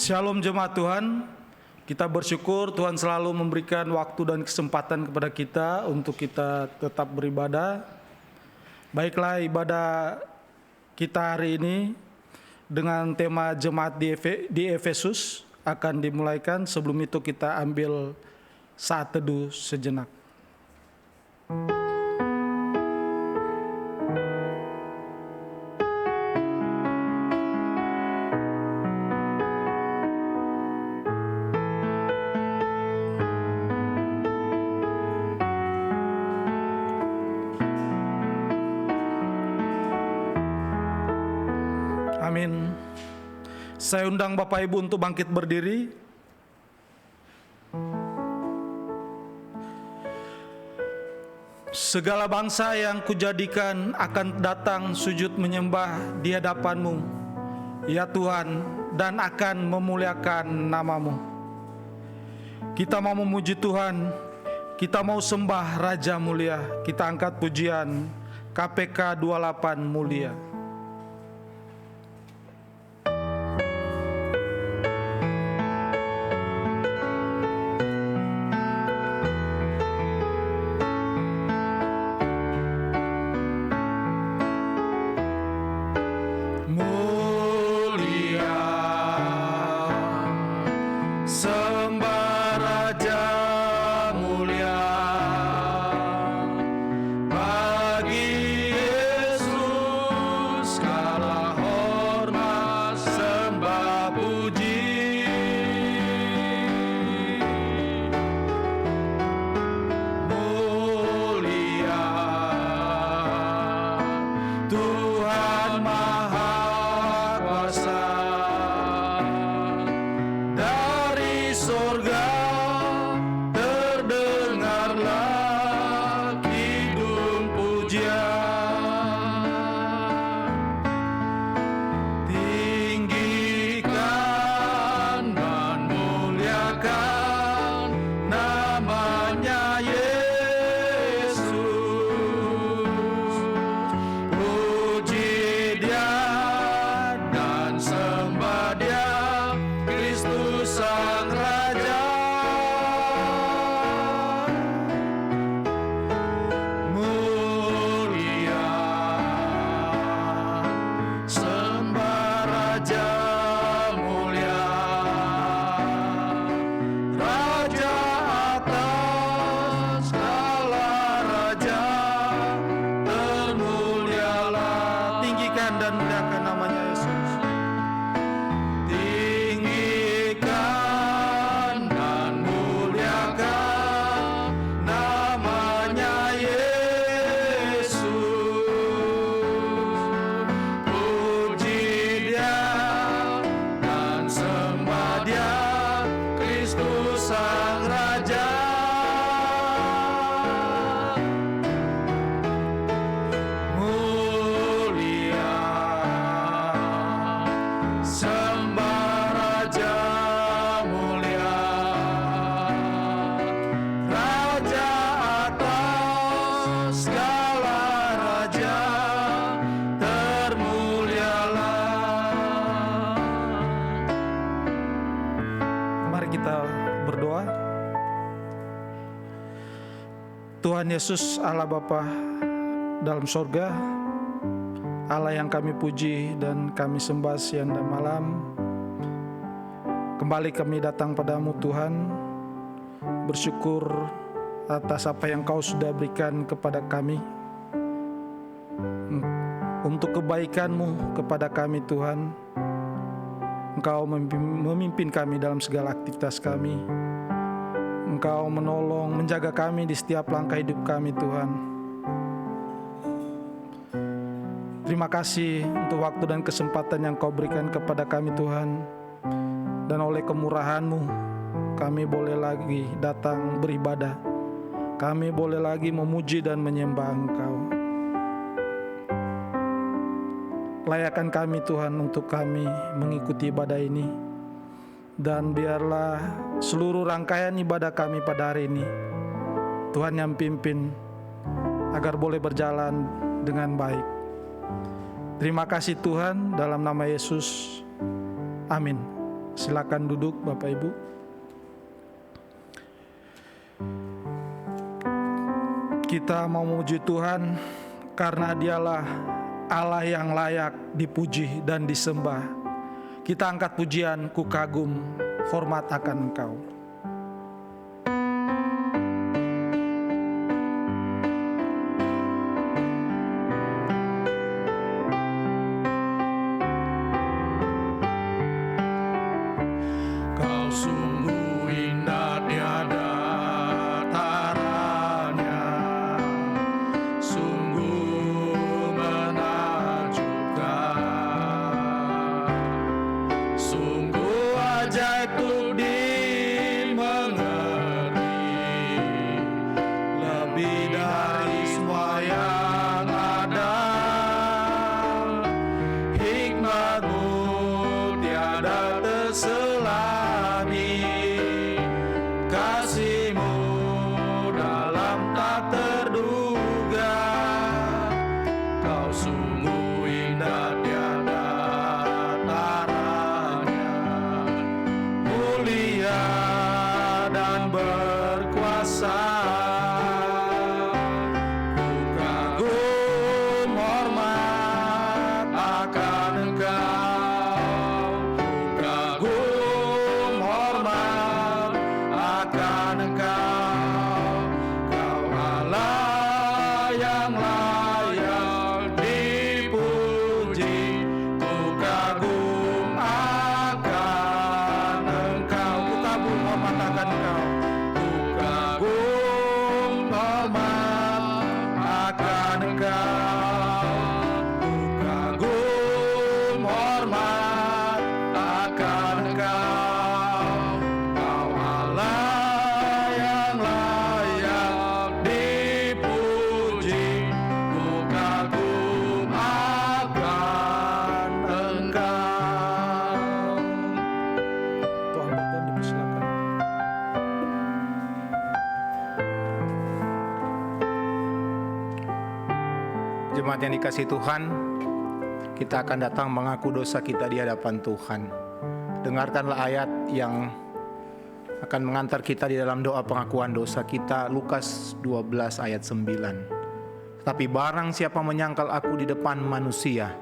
Shalom jemaat Tuhan, kita bersyukur Tuhan selalu memberikan waktu dan kesempatan kepada kita untuk kita tetap beribadah. Baiklah, ibadah kita hari ini dengan tema jemaat di Efesus akan dimulaikan. Sebelum itu kita ambil saat teduh sejenak. Amin. Saya undang Bapak Ibu untuk bangkit berdiri. Segala bangsa yang kujadikan akan datang sujud menyembah di hadapan-Mu, ya Tuhan, dan akan memuliakan nama-Mu. Kita mau memuji Tuhan, kita mau sembah Raja mulia, kita angkat pujian KPK 28 mulia. Tuhan Yesus, Allah Bapa dalam sorga, Allah yang kami puji dan kami sembah siang dan malam, kembali kami datang padamu Tuhan, bersyukur atas apa yang Kau sudah berikan kepada kami, untuk kebaikan-Mu kepada kami Tuhan. Engkau memimpin kami dalam segala aktivitas kami. Engkau menolong, menjaga kami di setiap langkah hidup kami Tuhan. Terima kasih untuk waktu dan kesempatan yang Kau berikan kepada kami Tuhan. Dan oleh kemurahan-Mu, kami boleh lagi datang beribadah. Kami boleh lagi memuji dan menyembah Engkau. Layakkan kami Tuhan untuk kami mengikuti ibadah ini. Dan biarlah seluruh rangkaian ibadah kami pada hari ini Tuhan yang pimpin, agar boleh berjalan dengan baik. Terima kasih Tuhan, dalam nama Yesus, amin. Silakan duduk Bapak Ibu. Kita mau memuji Tuhan karena Dialah Allah yang layak dipuji dan disembah. Kita angkat pujian, ku kagum, hormat akan Engkau. Kau sungguh indah tiada taranya, sungguh menakjubkan, sungguh ajaib untuk dimengerti, lebih dari semua yang ada. Hikmat-Mu tiada terselami, kasih-Mu dalam tak terduga. Kau sungguh indah tiada taranya, mulia dan berkuasa. Ku kagum hormat akan Engkau, ku kagum hormat akan Engkau. Kau Allah yang layak dipuji, ku kagum akan Engkau. Ku kagum hormat akan Engkau, ku kagum hormat akan Engkau, ku kagum hormat akan Engkau. Kau Allah yang layak dipuji, ku kagum akan Engkau. Tuhan Bapak dipersilakan. Jemaat yang dikasihi Tuhan, kita akan datang mengaku dosa kita di hadapan Tuhan. Dengarkanlah ayat yang akan mengantar kita di dalam doa pengakuan dosa kita, Lukas 12 ayat 9. Tapi barang siapa menyangkal aku di depan manusia,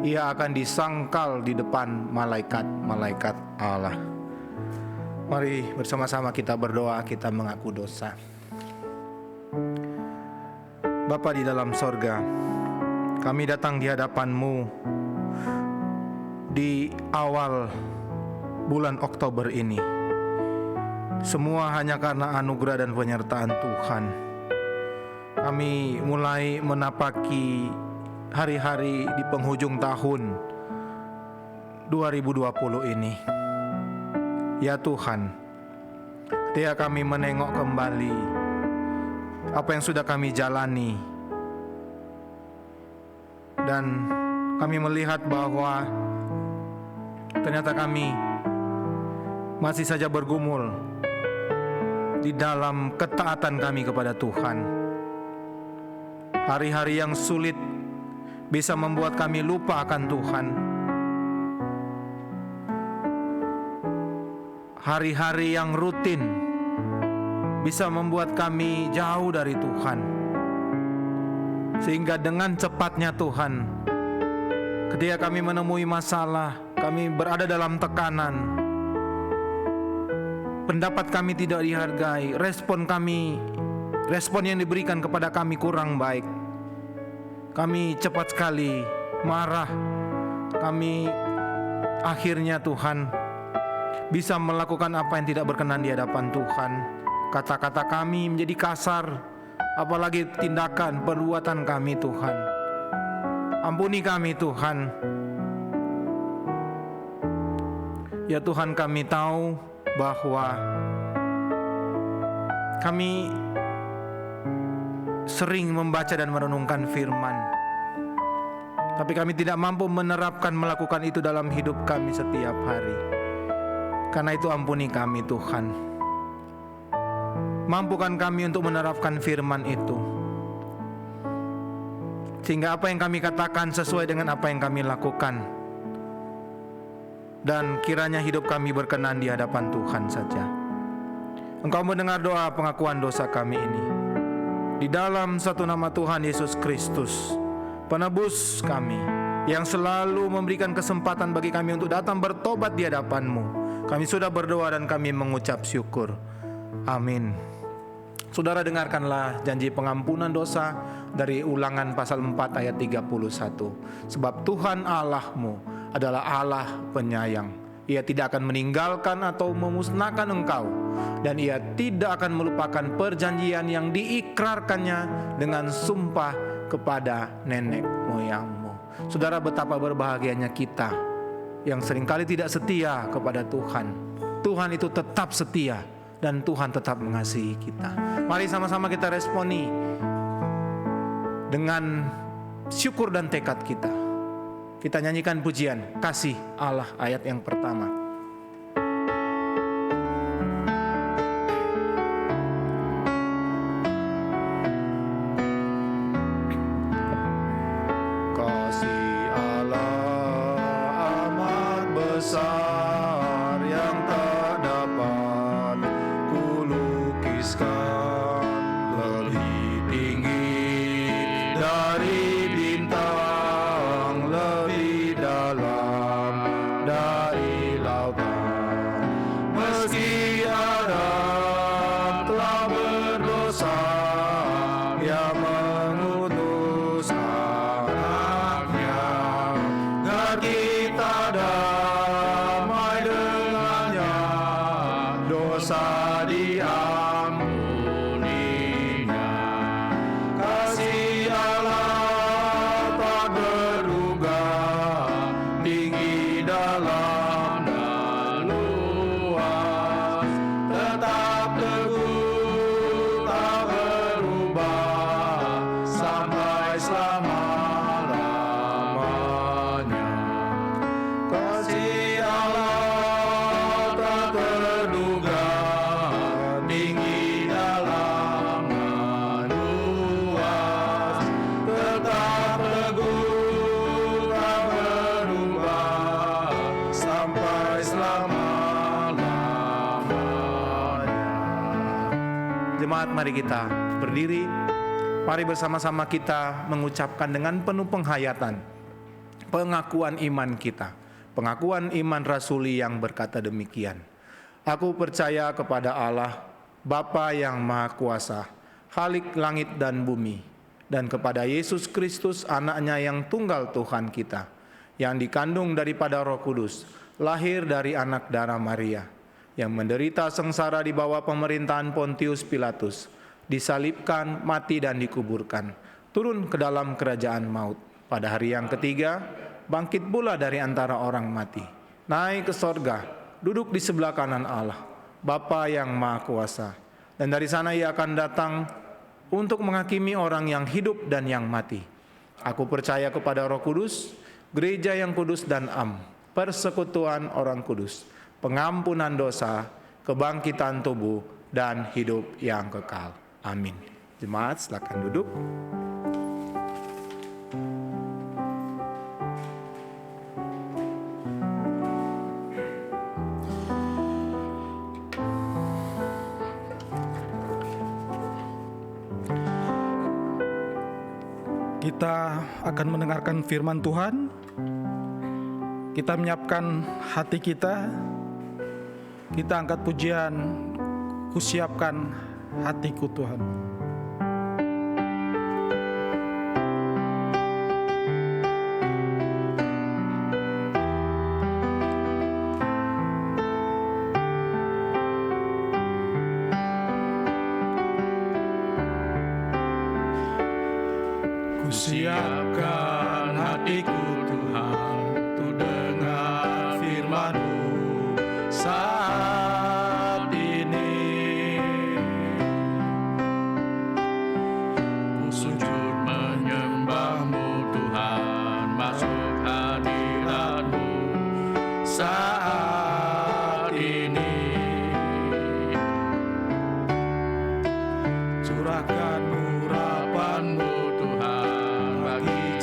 ia akan disangkal di depan malaikat-malaikat Allah. Mari bersama-sama kita berdoa, kita mengaku dosa. Bapa di dalam sorga, kami datang di hadapan-Mu di awal bulan Oktober ini. Semua hanya karena anugerah dan penyertaan Tuhan. Kami mulai menapaki hari-hari di penghujung tahun 2020 ini. Ya Tuhan, ketika kami menengok kembali apa yang sudah kami jalani, dan kami melihat bahwa ternyata kami masih saja bergumul di dalam ketaatan kami kepada Tuhan. Hari-hari yang sulit bisa membuat kami lupa akan Tuhan. Hari-hari yang rutin bisa membuat kami jauh dari Tuhan. Sehingga dengan cepatnya Tuhan, ketika kami menemui masalah, kami berada dalam tekanan, pendapat kami tidak dihargai, respon yang diberikan kepada kami kurang baik. Kami cepat sekali marah. Kami akhirnya Tuhan bisa melakukan apa yang tidak berkenan di hadapan Tuhan. Kata-kata kami menjadi kasar, apalagi tindakan, perbuatan kami Tuhan. Ampuni kami Tuhan. Ya Tuhan, kami tahu bahwa kami sering membaca dan merenungkan firman, tapi kami tidak mampu menerapkan, melakukan itu dalam hidup kami setiap hari. Karena itu ampuni kami Tuhan. Mampukan kami untuk menerapkan firman itu, sehingga apa yang kami katakan sesuai dengan apa yang kami lakukan. dan kiranya hidup kami berkenan di hadapan Tuhan saja. Engkau mendengar doa pengakuan dosa kami ini. Di dalam satu nama Tuhan Yesus Kristus, penebus kami, yang selalu memberikan kesempatan bagi kami untuk datang bertobat di hadapan-Mu. Kami sudah berdoa dan kami mengucap syukur. Amin. Saudara, dengarkanlah janji pengampunan dosa dari Ulangan pasal 4 ayat 31. Sebab Tuhan Allahmu adalah Allah penyayang. Ia tidak akan meninggalkan atau memusnahkan engkau, dan Ia tidak akan melupakan perjanjian yang diikrarkannya dengan sumpah kepada nenek moyangmu. Saudara, betapa berbahagianya kita yang seringkali tidak setia kepada Tuhan. Tuhan itu tetap setia dan Tuhan tetap mengasihi kita. Mari sama-sama kita responi dengan syukur dan tekad kita. Kita nyanyikan pujian Kasih Allah ayat yang pertama. Kasih Allah amat besar yang tak dapat kulukiskan, lebih tinggi dari bintang, lebih dalam dari lautan. Meski Adam telah berdosa, Ia mengutus anaknya agar kita damai dengannya, dosa diampuninya. Kasih Allah tak berduga, tinggi dalam dan luas, tetap teguh tak berubah sampai selama-lamanya. Kasih Allah tak terduga, tinggi dalam dan luas, tetap teguh tak berubah sampai selama-lamanya. Jemaat, mari kita berdiri. Mari bersama-sama kita mengucapkan dengan penuh penghayatan pengakuan iman kita. Pengakuan iman rasuli yang berkata demikian. Aku percaya kepada Allah, Bapa yang Maha Kuasa, Khalik langit dan bumi, dan kepada Yesus Kristus anaknya yang tunggal Tuhan kita, yang dikandung daripada Roh Kudus, lahir dari anak darah Maria, yang menderita sengsara di bawah pemerintahan Pontius Pilatus, disalibkan, mati dan dikuburkan, turun ke dalam kerajaan maut. Pada hari yang ketiga, bangkit pula dari antara orang mati, naik ke sorga, duduk di sebelah kanan Allah, Bapa yang Maha Kuasa. Dan dari sana Ia akan datang untuk menghakimi orang yang hidup dan yang mati. Aku percaya kepada Roh Kudus, gereja yang kudus dan am, persekutuan orang kudus, pengampunan dosa, kebangkitan tubuh, dan hidup yang kekal. Amin. Jemaat, silakan duduk. Kita akan mendengarkan firman Tuhan. Kita menyiapkan hati kita. Kita angkat pujian, kusiapkan hatiku Tuhan. Kusiapkan hatiku Tuhan, untuk dengar firman-Mu saat ini. Ku sujud menyembah-Mu Tuhan, masuk hadirat-Mu saat ini. Curahkan urapan-Mu Tuhan bagi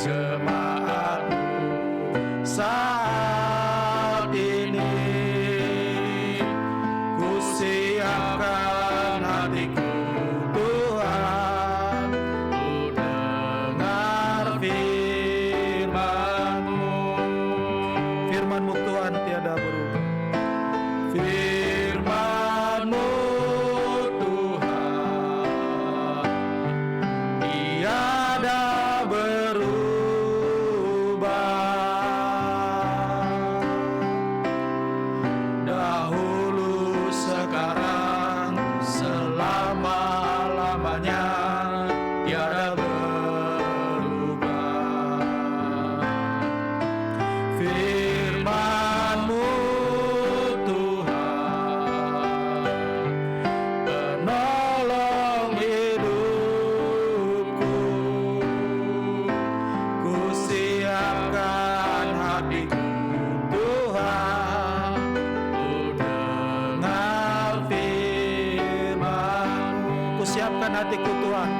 Kusiapkan hatiku Tuhan.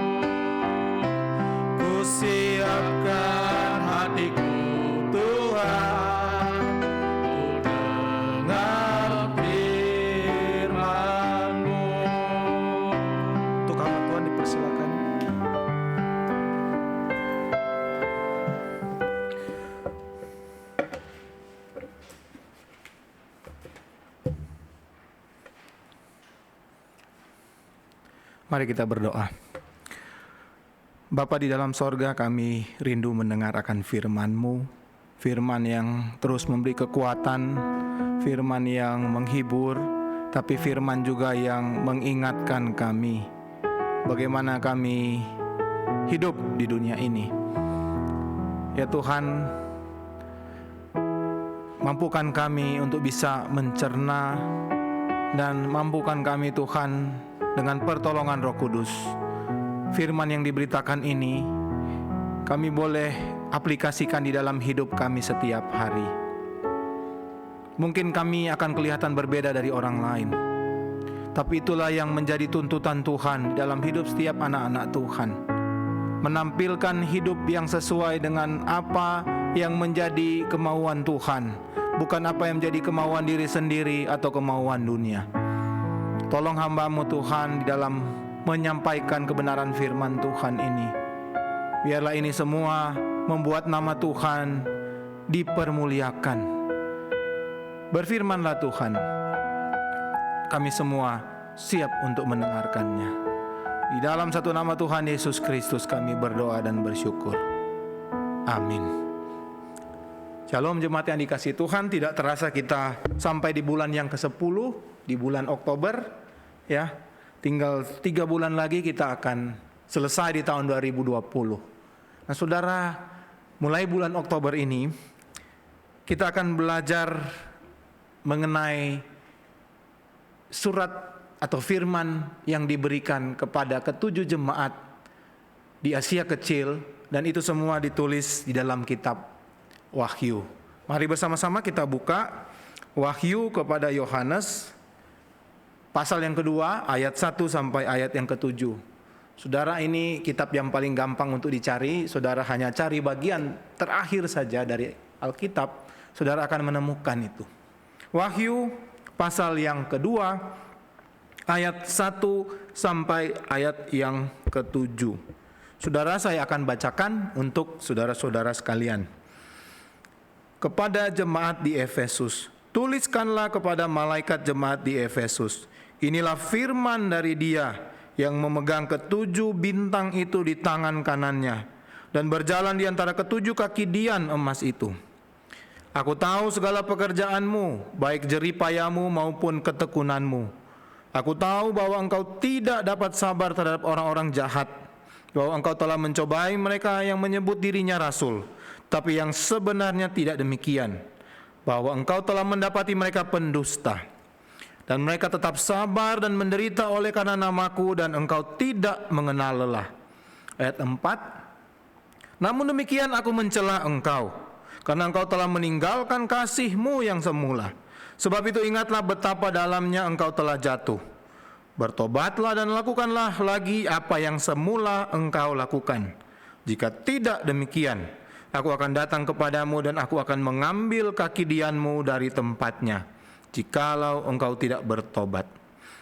Kusiapkan hatiku Tuhan, ku dengar firman-Mu. Untuk hamba Tuhan dipersilakan. Mari kita berdoa. Bapa di dalam sorga, kami rindu mendengar akan firman-Mu, firman yang terus memberi kekuatan, firman yang menghibur, tapi firman juga yang mengingatkan kami bagaimana kami hidup di dunia ini. Ya Tuhan, mampukan kami untuk bisa mencerna, dan mampukan kami Tuhan dengan pertolongan Roh Kudus, firman yang diberitakan ini kami boleh aplikasikan di dalam hidup kami setiap hari. Mungkin kami akan kelihatan berbeda dari orang lain, tapi itulah yang menjadi tuntutan Tuhan dalam hidup setiap anak-anak Tuhan, menampilkan hidup yang sesuai dengan apa yang menjadi kemauan Tuhan, bukan apa yang menjadi kemauan diri sendiri atau kemauan dunia. Tolong hamba-Mu Tuhan di dalam menyampaikan kebenaran firman Tuhan ini. Biarlah ini semua membuat nama Tuhan dipermuliakan. Berfirmanlah Tuhan, kami semua siap untuk mendengarkannya. Di dalam satu nama Tuhan Yesus Kristus kami berdoa dan bersyukur. Amin. Shalom jemaat yang dikasihi Tuhan, tidak terasa kita sampai di bulan yang ke-10, di bulan Oktober. Ya, tinggal 3 bulan lagi kita akan selesai di tahun 2020. Nah saudara, mulai bulan Oktober ini kita akan belajar mengenai surat atau firman yang diberikan kepada ke-7 jemaat di Asia Kecil, dan itu semua ditulis di dalam kitab Wahyu. Mari bersama-sama kita buka Wahyu kepada Yohanes pasal yang kedua, ayat 1 sampai ayat yang ke-7. Saudara, ini kitab yang paling gampang untuk dicari. Saudara hanya cari bagian terakhir saja dari Alkitab, saudara akan menemukan itu. Wahyu pasal yang kedua, ayat 1 sampai ayat yang ke-7. Saudara, saya akan bacakan untuk saudara-saudara sekalian. Kepada jemaat di Efesus, tuliskanlah kepada malaikat jemaat di Efesus, inilah firman dari Dia yang memegang ke-7 bintang itu di tangan kanannya dan berjalan di antara ke-7 kaki dian emas itu. Aku tahu segala pekerjaanmu, baik jeripayamu maupun ketekunanmu. Aku tahu bahwa engkau tidak dapat sabar terhadap orang-orang jahat, bahwa engkau telah mencobai mereka yang menyebut dirinya rasul, tapi yang sebenarnya tidak demikian, bahwa engkau telah mendapati mereka pendusta. Dan mereka tetap sabar dan menderita oleh karena namaku, dan engkau tidak mengenal lelah. Ayat 4, namun demikian aku mencela engkau, karena engkau telah meninggalkan kasihmu yang semula. Sebab itu ingatlah betapa dalamnya engkau telah jatuh. Bertobatlah dan lakukanlah lagi apa yang semula engkau lakukan. Jika tidak demikian, aku akan datang kepadamu dan aku akan mengambil kaki dianmu dari tempatnya, jikalau engkau tidak bertobat.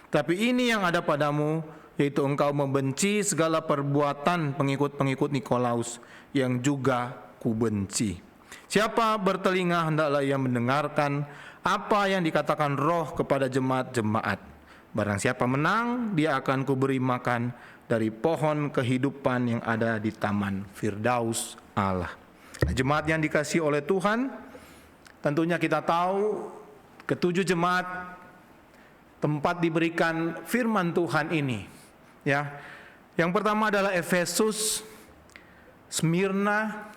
Tapi ini yang ada padamu, yaitu engkau membenci segala perbuatan pengikut-pengikut Nikolaus, yang juga kubenci. Siapa bertelinga hendaklah ia mendengarkan apa yang dikatakan Roh kepada jemaat-jemaat. Barang siapa menang, dia akan kuberi makan dari pohon kehidupan yang ada di taman Firdaus Allah. Nah, jemaat yang dikasihi oleh Tuhan, tentunya kita tahu ke-7 jemaat tempat diberikan firman Tuhan ini, ya. Yang pertama adalah Efesus, Smyrna,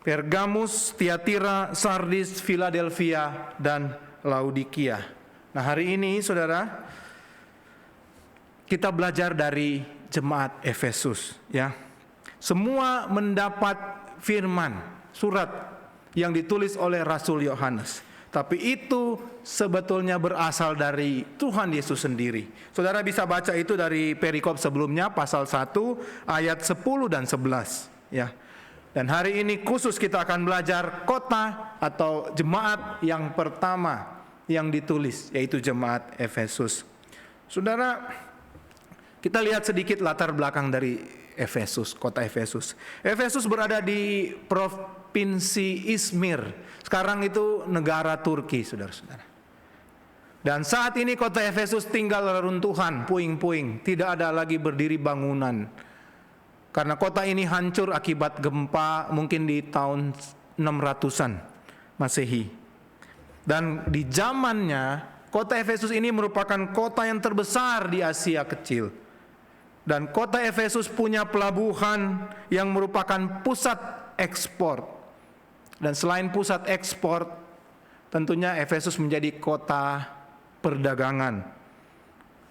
Pergamus, Tiatira, Sardis, Philadelphia, dan Laodikia. Nah, hari ini saudara, kita belajar dari jemaat Efesus, ya. Semua mendapat firman, surat yang ditulis oleh Rasul Yohanes. Tapi itu sebetulnya berasal dari Tuhan Yesus sendiri. Saudara bisa baca itu dari perikop sebelumnya, pasal 1 ayat 10 dan 11. Ya. Dan hari ini khusus kita akan belajar kota atau jemaat yang pertama yang ditulis, yaitu jemaat Efesus. Saudara, kita lihat sedikit latar belakang dari Efesus, kota Efesus. Efesus berada di provinsi Izmir. Sekarang itu negara Turki, saudara-saudara. Dan saat ini kota Efesus tinggal reruntuhan, puing-puing, tidak ada lagi berdiri bangunan. Karena kota ini hancur akibat gempa mungkin di tahun 600-an Masehi. Dan di zamannya, kota Efesus ini merupakan kota yang terbesar di Asia Kecil. Dan kota Efesus punya pelabuhan yang merupakan pusat ekspor. Dan selain pusat ekspor, tentunya Efesus menjadi kota perdagangan,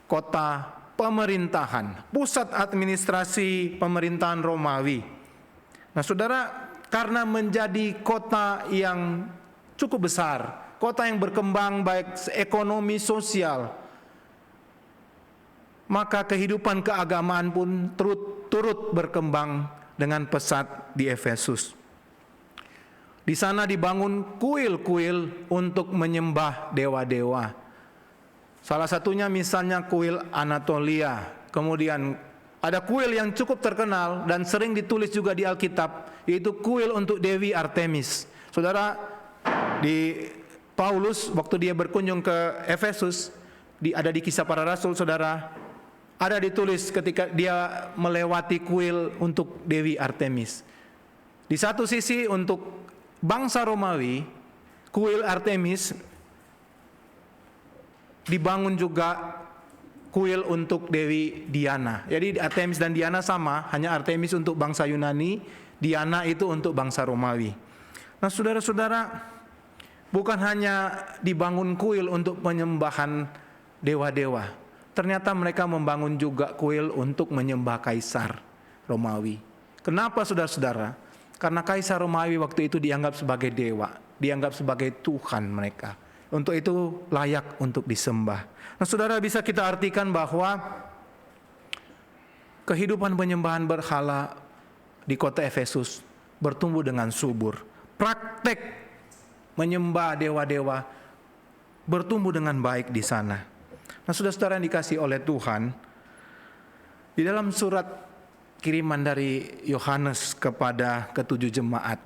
kota pemerintahan, pusat administrasi pemerintahan Romawi. Nah, saudara, karena menjadi kota yang cukup besar, kota yang berkembang baik ekonomi, sosial, maka kehidupan keagamaan pun turut berkembang dengan pesat di Efesus. Di sana dibangun kuil-kuil untuk menyembah dewa-dewa. Salah satunya misalnya kuil Anatolia. Kemudian ada kuil yang cukup terkenal dan sering ditulis juga di Alkitab, yaitu kuil untuk Dewi Artemis. Saudara, di Paulus waktu dia berkunjung ke Efesus, ada di Kisah Para Rasul, saudara, ada ditulis ketika dia melewati kuil untuk Dewi Artemis. Di satu sisi untuk bangsa Romawi, kuil Artemis, dibangun juga kuil untuk Dewi Diana. Jadi Artemis dan Diana sama, hanya Artemis untuk bangsa Yunani, Diana itu untuk bangsa Romawi. Nah, saudara-saudara, bukan hanya dibangun kuil untuk penyembahan dewa-dewa, ternyata mereka membangun juga kuil untuk menyembah kaisar Romawi. Kenapa, saudara-saudara? Karena kaisar Romawi waktu itu dianggap sebagai dewa, dianggap sebagai Tuhan mereka. Untuk itu layak untuk disembah. Nah, saudara, bisa kita artikan bahwa kehidupan penyembahan berhala di kota Efesus bertumbuh dengan subur. Praktek menyembah dewa-dewa bertumbuh dengan baik di sana. Nah, saudara-saudara yang dikasih oleh Tuhan, di dalam surat kiriman dari Yohanes kepada ketujuh jemaat,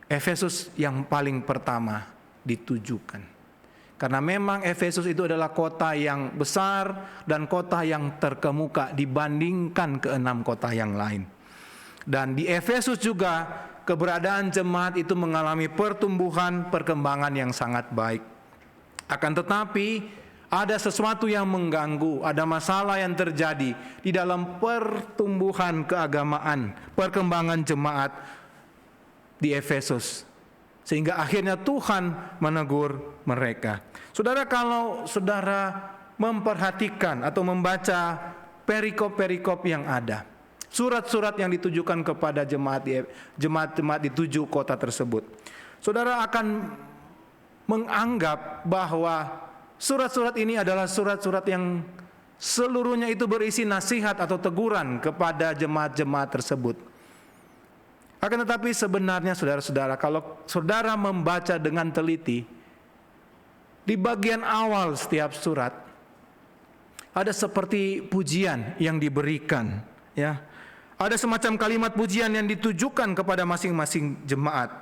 Efesus yang paling pertama ditujukan. Karena memang Efesus itu adalah kota yang besar dan kota yang terkemuka dibandingkan ke-6 kota yang lain. Dan di Efesus juga keberadaan jemaat itu mengalami pertumbuhan, perkembangan yang sangat baik. Akan tetapi ada sesuatu yang mengganggu, ada masalah yang terjadi di dalam pertumbuhan keagamaan, perkembangan jemaat di Efesus. Sehingga akhirnya Tuhan menegur mereka. Saudara, kalau saudara memperhatikan atau membaca perikop-perikop yang ada, surat-surat yang ditujukan kepada jemaat-jemaat di 7 kota tersebut, saudara akan menganggap bahwa surat-surat ini adalah surat-surat yang seluruhnya itu berisi nasihat atau teguran kepada jemaat-jemaat tersebut. Akan tetapi sebenarnya saudara-saudara, kalau saudara membaca dengan teliti, di bagian awal setiap surat ada seperti pujian yang diberikan, ya. Ada semacam kalimat pujian yang ditujukan kepada masing-masing jemaat.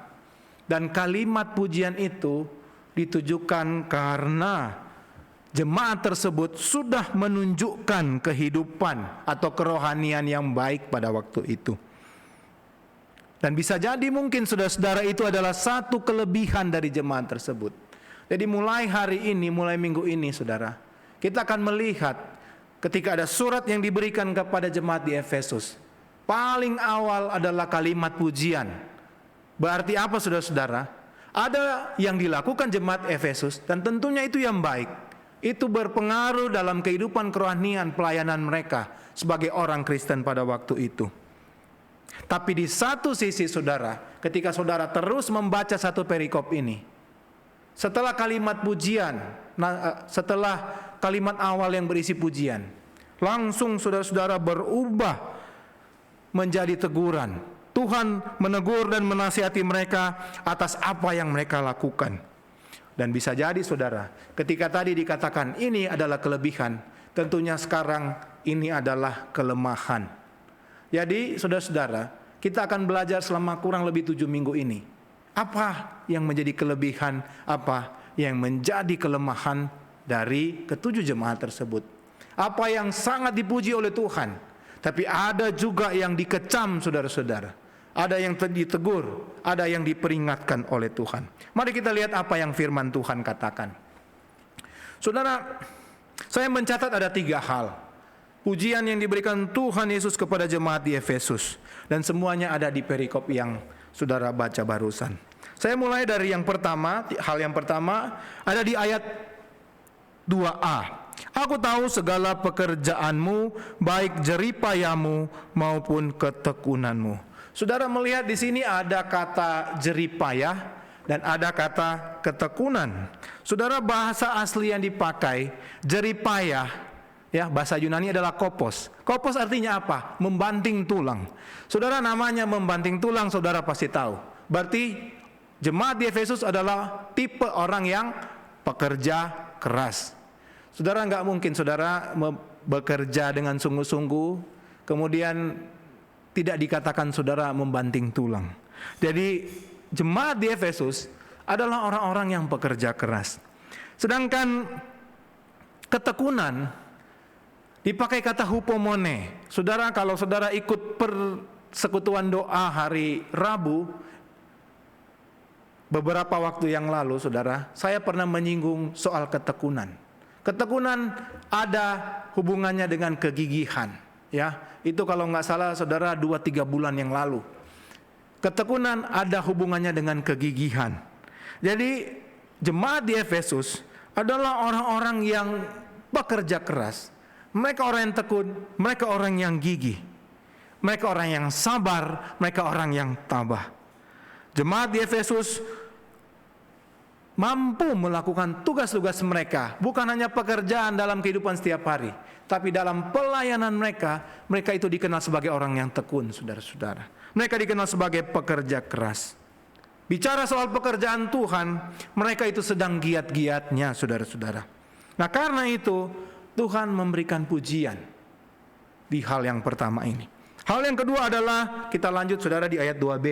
Dan kalimat pujian itu ditujukan karena jemaat tersebut sudah menunjukkan kehidupan atau kerohanian yang baik pada waktu itu. Dan bisa jadi mungkin saudara-saudara itu adalah satu kelebihan dari jemaat tersebut. Jadi mulai hari ini, mulai minggu ini, saudara, kita akan melihat ketika ada surat yang diberikan kepada jemaat di Efesus, paling awal adalah kalimat pujian. Berarti apa, saudara-saudara? Ada yang dilakukan jemaat Efesus dan tentunya itu yang baik. Itu berpengaruh dalam kehidupan kerohanian pelayanan mereka sebagai orang Kristen pada waktu itu. Tapi di satu sisi, saudara, ketika saudara terus membaca satu perikop ini, setelah kalimat pujian, setelah kalimat awal yang berisi pujian, langsung saudara-saudara berubah menjadi teguran. Tuhan menegur dan menasihati mereka atas apa yang mereka lakukan. Dan bisa jadi saudara, ketika tadi dikatakan ini adalah kelebihan, tentunya sekarang ini adalah kelemahan. Jadi saudara-saudara, kita akan belajar selama kurang lebih 7 minggu ini. Apa yang menjadi kelebihan, apa yang menjadi kelemahan dari ketujuh jemaat tersebut. Apa yang sangat dipuji oleh Tuhan, tapi ada juga yang dikecam saudara-saudara. Ada yang ditegur, ada yang diperingatkan oleh Tuhan. Mari kita lihat apa yang firman Tuhan katakan. Saudara, saya mencatat ada 3 hal. Pujian yang diberikan Tuhan Yesus kepada jemaat di Efesus. Dan semuanya ada di perikop yang saudara baca barusan. Saya mulai dari yang pertama, hal yang pertama ada di ayat 2a. Aku tahu segala pekerjaanmu, baik jeripayamu maupun ketekunanmu. Saudara melihat di sini ada kata jeripayah dan ada kata ketekunan. Saudara, bahasa asli yang dipakai jeripayah, ya, bahasa Yunani adalah kopos. Kopos artinya apa? Membanting tulang. Saudara, namanya membanting tulang, saudara pasti tahu. Berarti jemaat di Efesus adalah tipe orang yang pekerja keras. Saudara, nggak mungkin saudara bekerja dengan sungguh-sungguh kemudian tidak dikatakan saudara membanting tulang. Jadi jemaat di Efesus adalah orang-orang yang pekerja keras. Sedangkan ketekunan dipakai kata hupomone. Saudara, kalau saudara ikut persekutuan doa hari Rabu beberapa waktu yang lalu, saudara, saya pernah menyinggung soal ketekunan. Ketekunan ada hubungannya dengan kegigihan. Ya, itu kalau nggak salah saudara 2-3 bulan yang lalu. Ketekunan ada hubungannya dengan kegigihan. Jadi jemaat di Efesus adalah orang-orang yang bekerja keras. Mereka orang yang tekun, mereka orang yang gigih. Mereka orang yang sabar, mereka orang yang tabah. Jemaat di Efesus mampu melakukan tugas-tugas mereka, bukan hanya pekerjaan dalam kehidupan setiap hari, tapi dalam pelayanan mereka itu dikenal sebagai orang yang tekun, saudara-saudara. Mereka dikenal sebagai pekerja keras. Bicara soal pekerjaan Tuhan, mereka itu sedang giat-giatnya, saudara-saudara. Nah, karena itu Tuhan memberikan pujian di hal yang pertama ini. Hal yang kedua adalah, kita lanjut saudara di ayat 2b.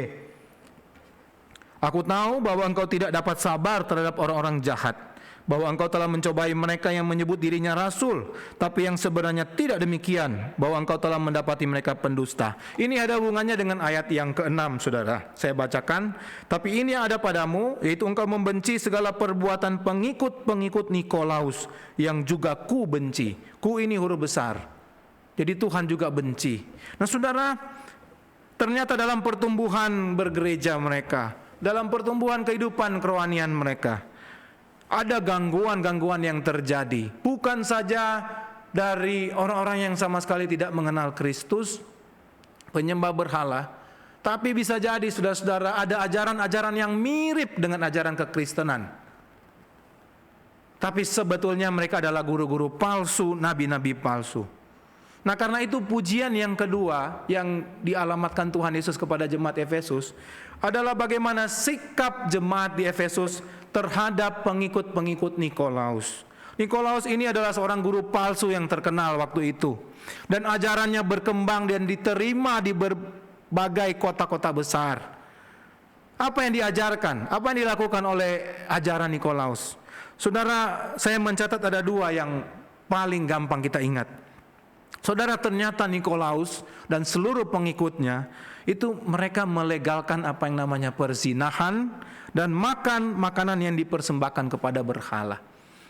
Aku tahu bahwa engkau tidak dapat sabar terhadap orang-orang jahat, bahwa engkau telah mencobai mereka yang menyebut dirinya rasul, tapi yang sebenarnya tidak demikian, bahwa engkau telah mendapati mereka pendusta. Ini ada hubungannya dengan ayat yang ke-6, saudara. Saya bacakan. Tapi ini ada padamu, yaitu engkau membenci segala perbuatan pengikut-pengikut Nikolaus, yang juga ku benci. Ku ini huruf besar. Jadi Tuhan juga benci. Nah, saudara, ternyata dalam pertumbuhan bergereja mereka, dalam pertumbuhan kehidupan kerohanian mereka, ada gangguan-gangguan yang terjadi. Bukan saja dari orang-orang yang sama sekali tidak mengenal Kristus, penyembah berhala, tapi bisa jadi saudara-saudara ada ajaran-ajaran yang mirip dengan ajaran kekristenan. Tapi sebetulnya mereka adalah guru-guru palsu, nabi-nabi palsu. Nah, karena itu pujian yang kedua yang dialamatkan Tuhan Yesus kepada jemaat Efesus adalah bagaimana sikap jemaat di Efesus terhadap pengikut-pengikut Nikolaus. Nikolaus ini adalah seorang guru palsu yang terkenal waktu itu, dan ajarannya berkembang dan diterima di berbagai kota-kota besar. Apa yang diajarkan? Apa yang dilakukan oleh ajaran Nikolaus? Saudara, saya mencatat ada 2 yang paling gampang kita ingat. Saudara, ternyata Nikolaus dan seluruh pengikutnya itu mereka melegalkan apa yang namanya perzinahan dan makan makanan yang dipersembahkan kepada berhala.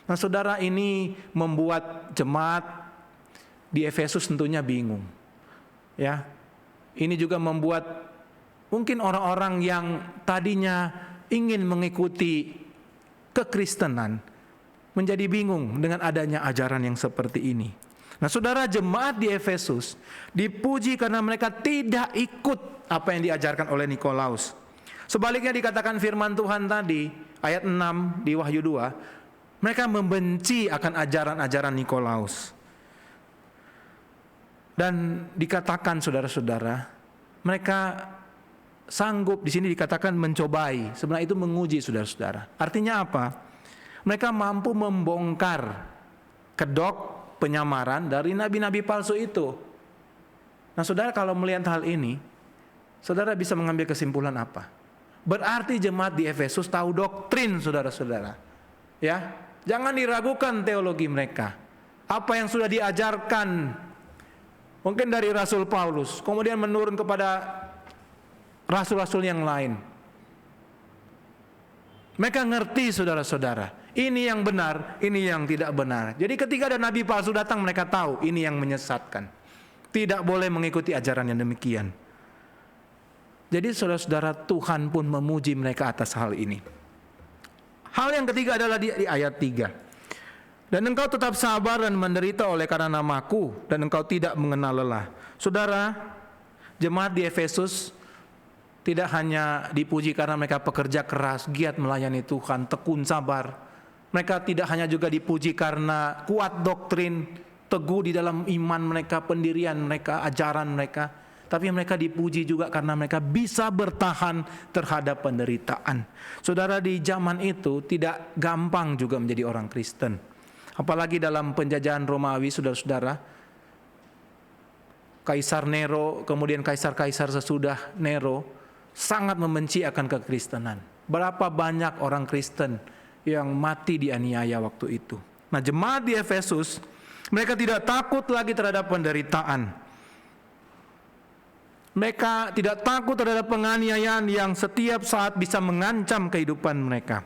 Nah, saudara, ini membuat jemaat di Efesus tentunya bingung. Ya, ini juga membuat mungkin orang-orang yang tadinya ingin mengikuti kekristenan menjadi bingung dengan adanya ajaran yang seperti ini. Nah, saudara, jemaat di Efesus dipuji karena mereka tidak ikut apa yang diajarkan oleh Nikolaus. Sebaliknya dikatakan firman Tuhan tadi, ayat 6 di Wahyu 2, mereka membenci akan ajaran-ajaran Nikolaus. Dan dikatakan saudara-saudara, mereka sanggup, di sini dikatakan mencobai, sebenarnya itu menguji saudara-saudara. Artinya apa? Mereka mampu membongkar kedok penyamaran dari nabi-nabi palsu itu. Nah saudara, kalau melihat hal ini, saudara bisa mengambil kesimpulan apa? Berarti jemaat di Efesus tahu doktrin saudara-saudara. Ya, jangan diragukan teologi mereka. Apa yang sudah diajarkan mungkin dari Rasul Paulus, kemudian menurun kepada rasul-rasul yang lain. Mereka ngerti saudara-saudara, ini yang benar, ini yang tidak benar. Jadi ketika ada nabi palsu datang, mereka tahu ini yang menyesatkan. Tidak boleh mengikuti ajaran yang demikian. Jadi saudara-saudara, Tuhan pun memuji mereka atas hal ini. Hal yang ketiga adalah di ayat 3. Dan engkau tetap sabar dan menderita oleh karena namaku, dan engkau tidak mengenal lelah. Saudara, jemaat di Efesus tidak hanya dipuji karena mereka pekerja keras, giat melayani Tuhan, tekun sabar. Mereka tidak hanya juga dipuji karena kuat doktrin, teguh di dalam iman mereka, pendirian mereka, ajaran mereka. Tapi mereka dipuji juga karena mereka bisa bertahan terhadap penderitaan. Saudara, di zaman itu tidak gampang juga menjadi orang Kristen. Apalagi dalam penjajahan Romawi, saudara-saudara. Kaisar Nero, kemudian kaisar-kaisar sesudah Nero, sangat membenci akan kekristenan. Berapa banyak orang Kristen yang mati dianiaya waktu itu. Nah, jemaat di Efesus, mereka tidak takut lagi terhadap penderitaan. Mereka tidak takut terhadap penganiayaan yang setiap saat bisa mengancam kehidupan mereka.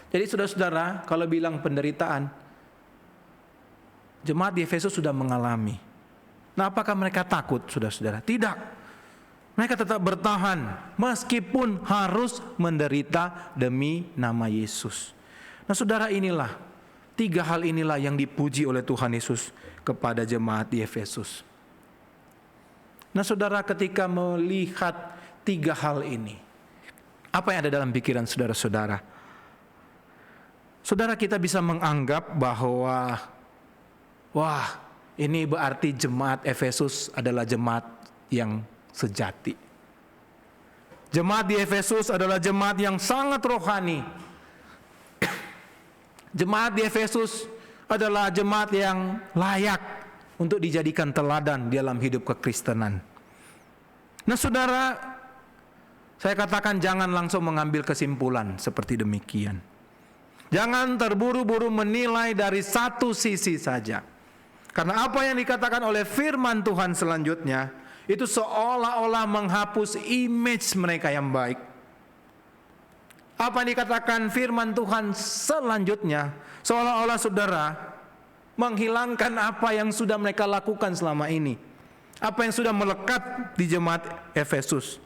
Jadi saudara-saudara, kalau bilang penderitaan, jemaat di Efesus sudah mengalami. Nah, apakah mereka takut, saudara-saudara? Tidak. Mereka tetap bertahan meskipun harus menderita demi nama Yesus. Nah, saudara, inilah 3 hal inilah yang dipuji oleh Tuhan Yesus kepada jemaat di Efesus. Nah, saudara, ketika melihat 3 hal ini, apa yang ada dalam pikiran saudara-saudara? Saudara, kita bisa menganggap bahwa wah, ini berarti jemaat Efesus adalah jemaat yang sejati. Jemaat di Efesus adalah jemaat yang sangat rohani. Jemaat di Efesus adalah jemaat yang layak untuk dijadikan teladan dalam hidup kekristenan. Nah, saudara, saya katakan jangan langsung mengambil kesimpulan seperti demikian. Jangan terburu-buru menilai dari satu sisi saja. Karena apa yang dikatakan oleh firman Tuhan selanjutnya, itu seolah-olah menghapus image mereka yang baik. Apa yang dikatakan firman Tuhan selanjutnya, seolah-olah saudara menghilangkan apa yang sudah mereka lakukan selama ini. Apa yang sudah melekat di jemaat Efesus.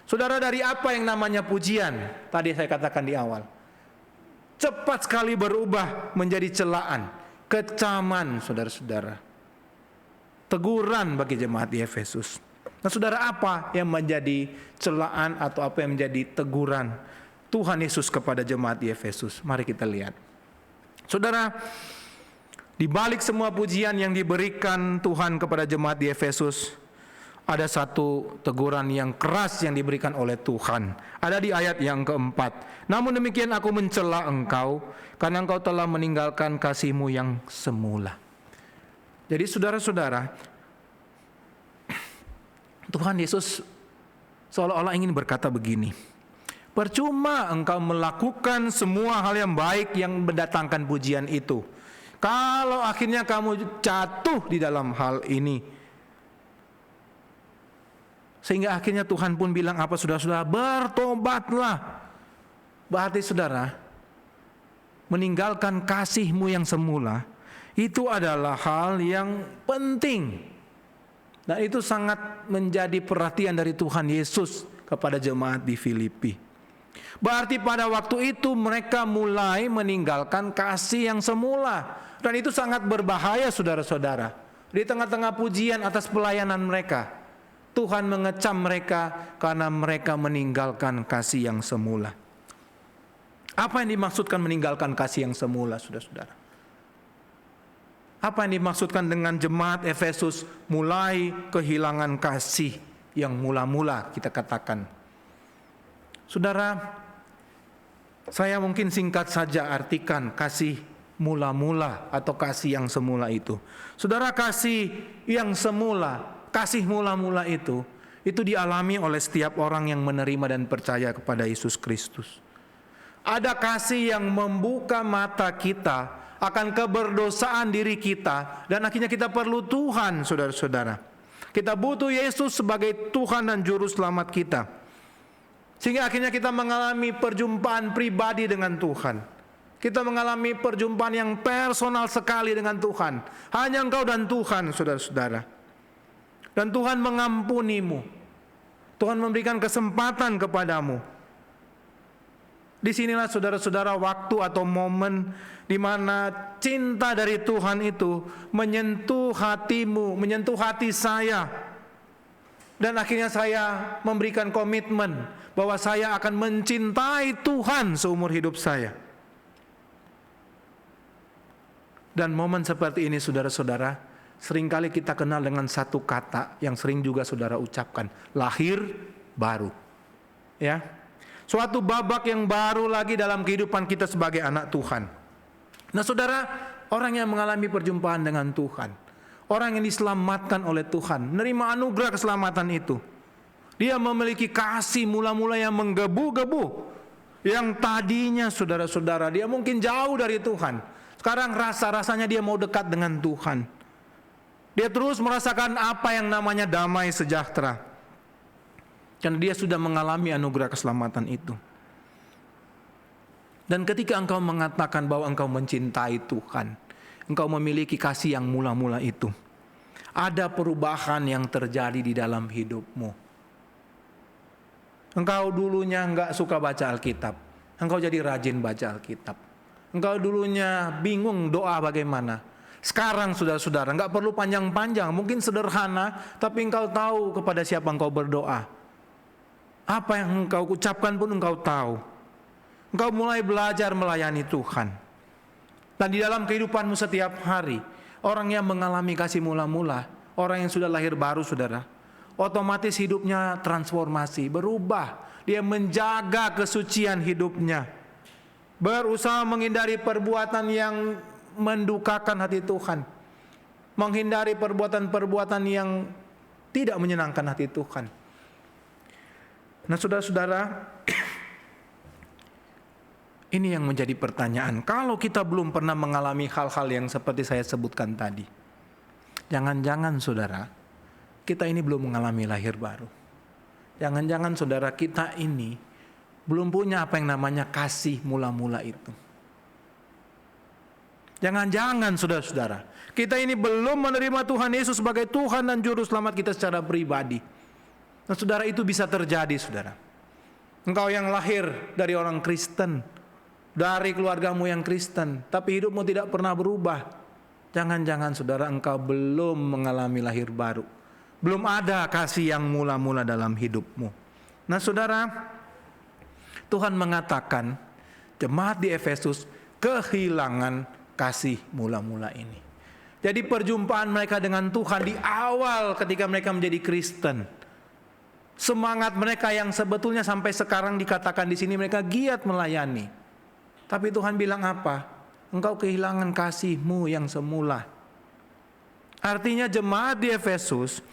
Saudara, dari apa yang namanya pujian, tadi saya katakan di awal, cepat sekali berubah menjadi celaan, kecaman, saudara-saudara. Teguran bagi jemaat di Efesus. Nah, saudara, apa yang menjadi celaan atau apa yang menjadi teguran Tuhan Yesus kepada jemaat di Efesus? Mari kita lihat. Saudara, di balik semua pujian yang diberikan Tuhan kepada jemaat di Efesus, ada satu teguran yang keras yang diberikan oleh Tuhan. Ada di ayat yang keempat. Namun demikian aku mencela engkau, karena engkau telah meninggalkan kasih-Mu yang semula. Jadi saudara-saudara, Tuhan Yesus seolah-olah ingin berkata begini, percuma engkau melakukan semua hal yang baik yang mendatangkan pujian itu, kalau akhirnya kamu jatuh di dalam hal ini. Sehingga akhirnya Tuhan pun bilang apa, saudara-saudara? Bertobatlah. Berarti saudara, meninggalkan kasih-Mu yang semula, itu adalah hal yang penting. Dan itu sangat menjadi perhatian dari Tuhan Yesus kepada jemaat di Filipi. Berarti pada waktu itu mereka mulai meninggalkan kasih yang semula. Dan itu sangat berbahaya, saudara-saudara. Di tengah-tengah pujian atas pelayanan mereka, Tuhan mengecam mereka karena mereka meninggalkan kasih yang semula. Apa yang dimaksudkan meninggalkan kasih yang semula, saudara-saudara? Apa yang dimaksudkan dengan jemaat Efesus mulai kehilangan kasih yang mula-mula kita katakan? Saudara, saya mungkin singkat saja artikan kasih mula-mula atau kasih yang semula itu. Saudara, kasih yang semula, kasih mula-mula itu dialami oleh setiap orang yang menerima dan percaya kepada Yesus Kristus. Ada kasih yang membuka mata kita akan keberdosaan diri kita, dan akhirnya kita perlu Tuhan, saudara-saudara. Kita butuh Yesus sebagai Tuhan dan Juru Selamat kita. Sehingga akhirnya kita mengalami perjumpaan pribadi dengan Tuhan. Kita mengalami perjumpaan yang personal sekali dengan Tuhan. Hanya engkau dan Tuhan, saudara-saudara. Dan Tuhan mengampunimu. Tuhan memberikan kesempatan kepadamu. Disinilah saudara-saudara waktu atau momen di mana cinta dari Tuhan itu menyentuh hatimu, menyentuh hati saya. Dan akhirnya saya memberikan komitmen bahwa saya akan mencintai Tuhan seumur hidup saya. Dan momen seperti ini saudara-saudara, seringkali kita kenal dengan satu kata yang sering juga saudara ucapkan, lahir baru. Ya. Suatu babak yang baru lagi dalam kehidupan kita sebagai anak Tuhan. Nah saudara, orang yang mengalami perjumpaan dengan Tuhan, orang yang diselamatkan oleh Tuhan, menerima anugerah keselamatan itu, dia memiliki kasih mula-mula yang menggebu-gebu. Yang tadinya saudara-saudara, dia mungkin jauh dari Tuhan. Sekarang rasa-rasanya dia mau dekat dengan Tuhan. Dia terus merasakan apa yang namanya damai sejahtera. Karena dia sudah mengalami anugerah keselamatan itu. Dan ketika engkau mengatakan bahwa engkau mencintai Tuhan, engkau memiliki kasih yang mula-mula itu, ada perubahan yang terjadi di dalam hidupmu. Engkau dulunya enggak suka baca Alkitab, engkau jadi rajin baca Alkitab. Engkau dulunya bingung doa bagaimana. Sekarang saudara-saudara, enggak perlu panjang-panjang, mungkin sederhana, tapi engkau tahu kepada siapa engkau berdoa. Apa yang engkau ucapkan pun engkau tahu. Engkau mulai belajar melayani Tuhan. Dan di dalam kehidupanmu setiap hari, orang yang mengalami kasih mula-mula, orang yang sudah lahir baru saudara, otomatis hidupnya transformasi, berubah. Dia menjaga kesucian hidupnya, berusaha menghindari perbuatan yang mendukakan hati Tuhan, menghindari perbuatan-perbuatan yang tidak menyenangkan hati Tuhan. Nah saudara-saudara, ini yang menjadi pertanyaan. Kalau kita belum pernah mengalami hal-hal yang seperti saya sebutkan tadi, jangan-jangan saudara, kita ini belum mengalami lahir baru. Jangan-jangan saudara, kita ini belum punya apa yang namanya kasih mula-mula itu. Jangan-jangan saudara-saudara, kita ini belum menerima Tuhan Yesus sebagai Tuhan dan Juru Selamat kita secara pribadi. Nah saudara, itu bisa terjadi saudara. Engkau yang lahir dari orang Kristen, dari keluargamu yang Kristen, tapi hidupmu tidak pernah berubah. Jangan-jangan saudara, engkau belum mengalami lahir baru. Belum ada kasih yang mula-mula dalam hidupmu. Nah saudara, Tuhan mengatakan jemaat di Efesus kehilangan kasih mula-mula ini. Jadi perjumpaan mereka dengan Tuhan di awal ketika mereka menjadi Kristen, semangat mereka yang sebetulnya sampai sekarang dikatakan di sini mereka giat melayani. Tapi Tuhan bilang apa? Engkau kehilangan kasihmu yang semula. Artinya jemaat di Efesus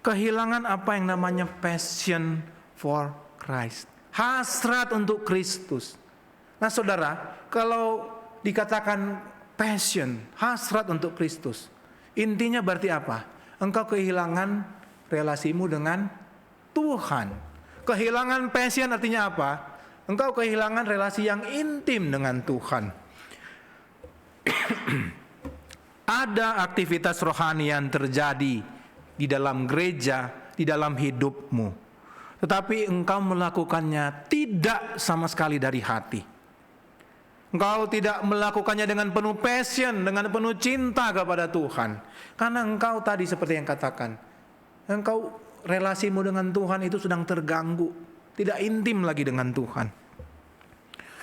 kehilangan apa yang namanya passion for Christ. Hasrat untuk Kristus. Nah saudara, kalau dikatakan passion, hasrat untuk Kristus, intinya berarti apa? Engkau kehilangan relasimu dengan Tuhan. Kehilangan passion artinya apa? Engkau kehilangan relasi yang intim dengan Tuhan. Ada aktivitas rohani yang terjadi di dalam gereja, di dalam hidupmu, tetapi engkau melakukannya tidak sama sekali dari hati. Engkau tidak melakukannya dengan penuh passion, dengan penuh cinta kepada Tuhan. Karena engkau tadi seperti yang katakan, engkau relasimu dengan Tuhan itu sedang terganggu, tidak intim lagi dengan Tuhan.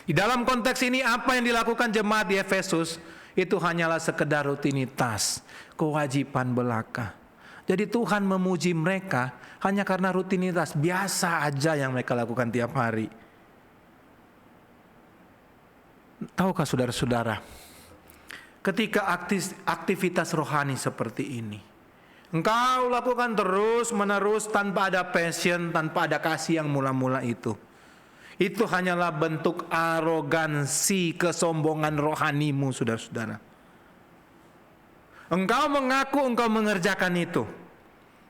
Di dalam konteks ini apa yang dilakukan jemaat di Efesus itu hanyalah sekedar rutinitas, kewajiban belaka. Jadi Tuhan memuji mereka hanya karena rutinitas biasa aja yang mereka lakukan tiap hari. Tahukah saudara-saudara, ketika aktivitas rohani seperti ini, engkau lakukan terus-menerus tanpa ada passion, tanpa ada kasih yang mula-mula itu hanyalah bentuk arogansi, kesombongan rohanimu, saudara-saudara. Engkau mengaku engkau mengerjakan itu,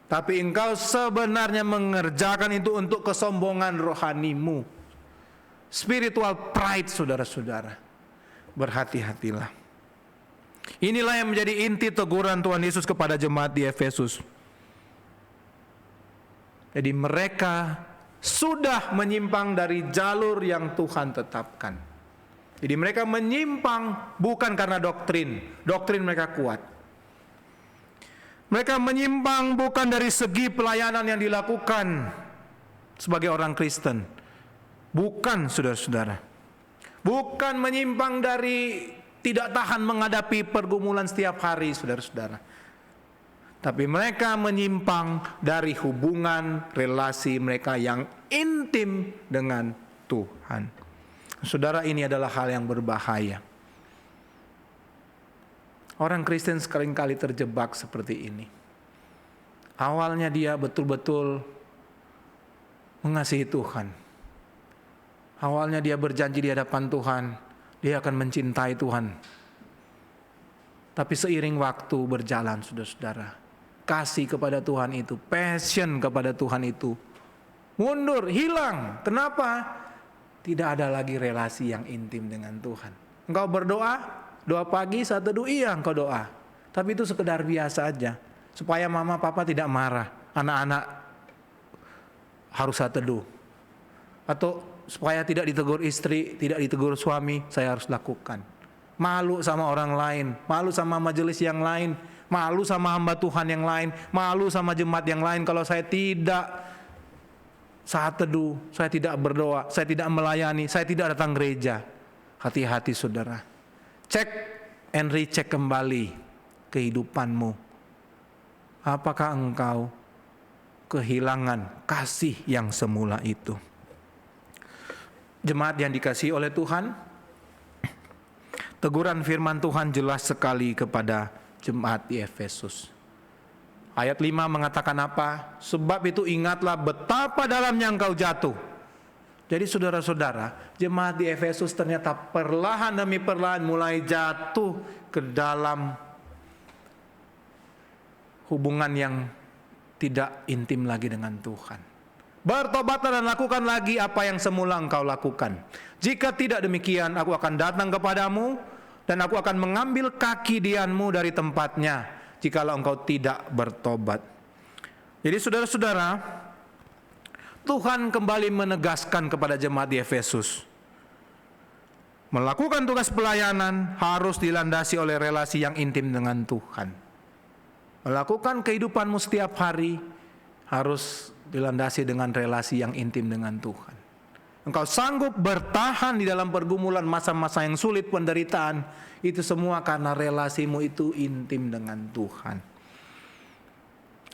tapi engkau sebenarnya mengerjakan itu untuk kesombongan rohanimu. Spiritual pride, saudara-saudara. Berhati-hatilah. Inilah yang menjadi inti teguran Tuhan Yesus kepada jemaat di Efesus. Jadi mereka sudah menyimpang dari jalur yang Tuhan tetapkan. Jadi mereka menyimpang bukan karena doktrin mereka kuat. Mereka menyimpang bukan dari segi pelayanan yang dilakukan sebagai orang Kristen. Bukan, saudara-saudara. Bukan menyimpang dari tidak tahan menghadapi pergumulan setiap hari, saudara-saudara. Tapi mereka menyimpang dari hubungan relasi mereka yang intim dengan Tuhan. Saudara, ini adalah hal yang berbahaya. Orang Kristen seringkali terjebak seperti ini. Awalnya dia betul-betul mengasihi Tuhan. Awalnya dia berjanji di hadapan Tuhan, dia akan mencintai Tuhan. Tapi seiring waktu berjalan, saudara-saudara, kasih kepada Tuhan itu, passion kepada Tuhan itu mundur, hilang. Kenapa? Tidak ada lagi relasi yang intim dengan Tuhan. Engkau berdoa, doa pagi, saat teduh, iya engkau doa. Tapi itu sekedar biasa aja, supaya mama papa tidak marah. Anak-anak harus saat teduh. Atau supaya tidak ditegur istri, tidak ditegur suami, saya harus lakukan. Malu sama orang lain, malu sama majelis yang lain, malu sama hamba Tuhan yang lain, malu sama jemaat yang lain kalau saya tidak saat teduh, saya tidak berdoa, saya tidak melayani, saya tidak datang gereja. Hati-hati, saudara. Cek and recheck kembali kehidupanmu. Apakah engkau kehilangan kasih yang semula itu? Jemaat yang dikasihi oleh Tuhan, teguran firman Tuhan jelas sekali kepada jemaat di Efesus. Ayat 5 mengatakan apa? Sebab itu ingatlah betapa dalamnya engkau jatuh. Jadi saudara-saudara, jemaat di Efesus ternyata perlahan demi perlahan mulai jatuh ke dalam hubungan yang tidak intim lagi dengan Tuhan. Bertobatlah dan lakukan lagi apa yang semula engkau lakukan. Jika tidak demikian, aku akan datang kepadamu dan aku akan mengambil kaki dianmu dari tempatnya, jikalau engkau tidak bertobat. Jadi saudara-saudara, Tuhan kembali menegaskan kepada jemaat di Efesus, melakukan tugas pelayanan harus dilandasi oleh relasi yang intim dengan Tuhan. Melakukan kehidupanmu setiap hari harus dilandasi dengan relasi yang intim dengan Tuhan. Engkau sanggup bertahan di dalam pergumulan masa-masa yang sulit, penderitaan, itu semua karena relasimu itu intim dengan Tuhan.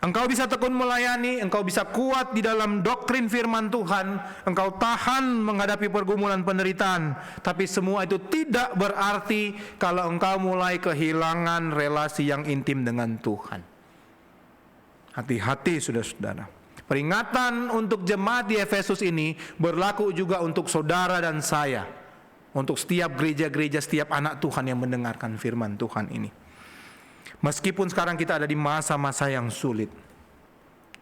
Engkau bisa tekun melayani, engkau bisa kuat di dalam doktrin firman Tuhan, engkau tahan menghadapi pergumulan penderitaan, tapi semua itu tidak berarti kalau engkau mulai kehilangan relasi yang intim dengan Tuhan. Hati-hati, saudara-saudara. Peringatan untuk jemaat di Efesus ini berlaku juga untuk saudara dan saya, untuk setiap gereja-gereja, setiap anak Tuhan yang mendengarkan firman Tuhan ini. Meskipun sekarang kita ada di masa-masa yang sulit.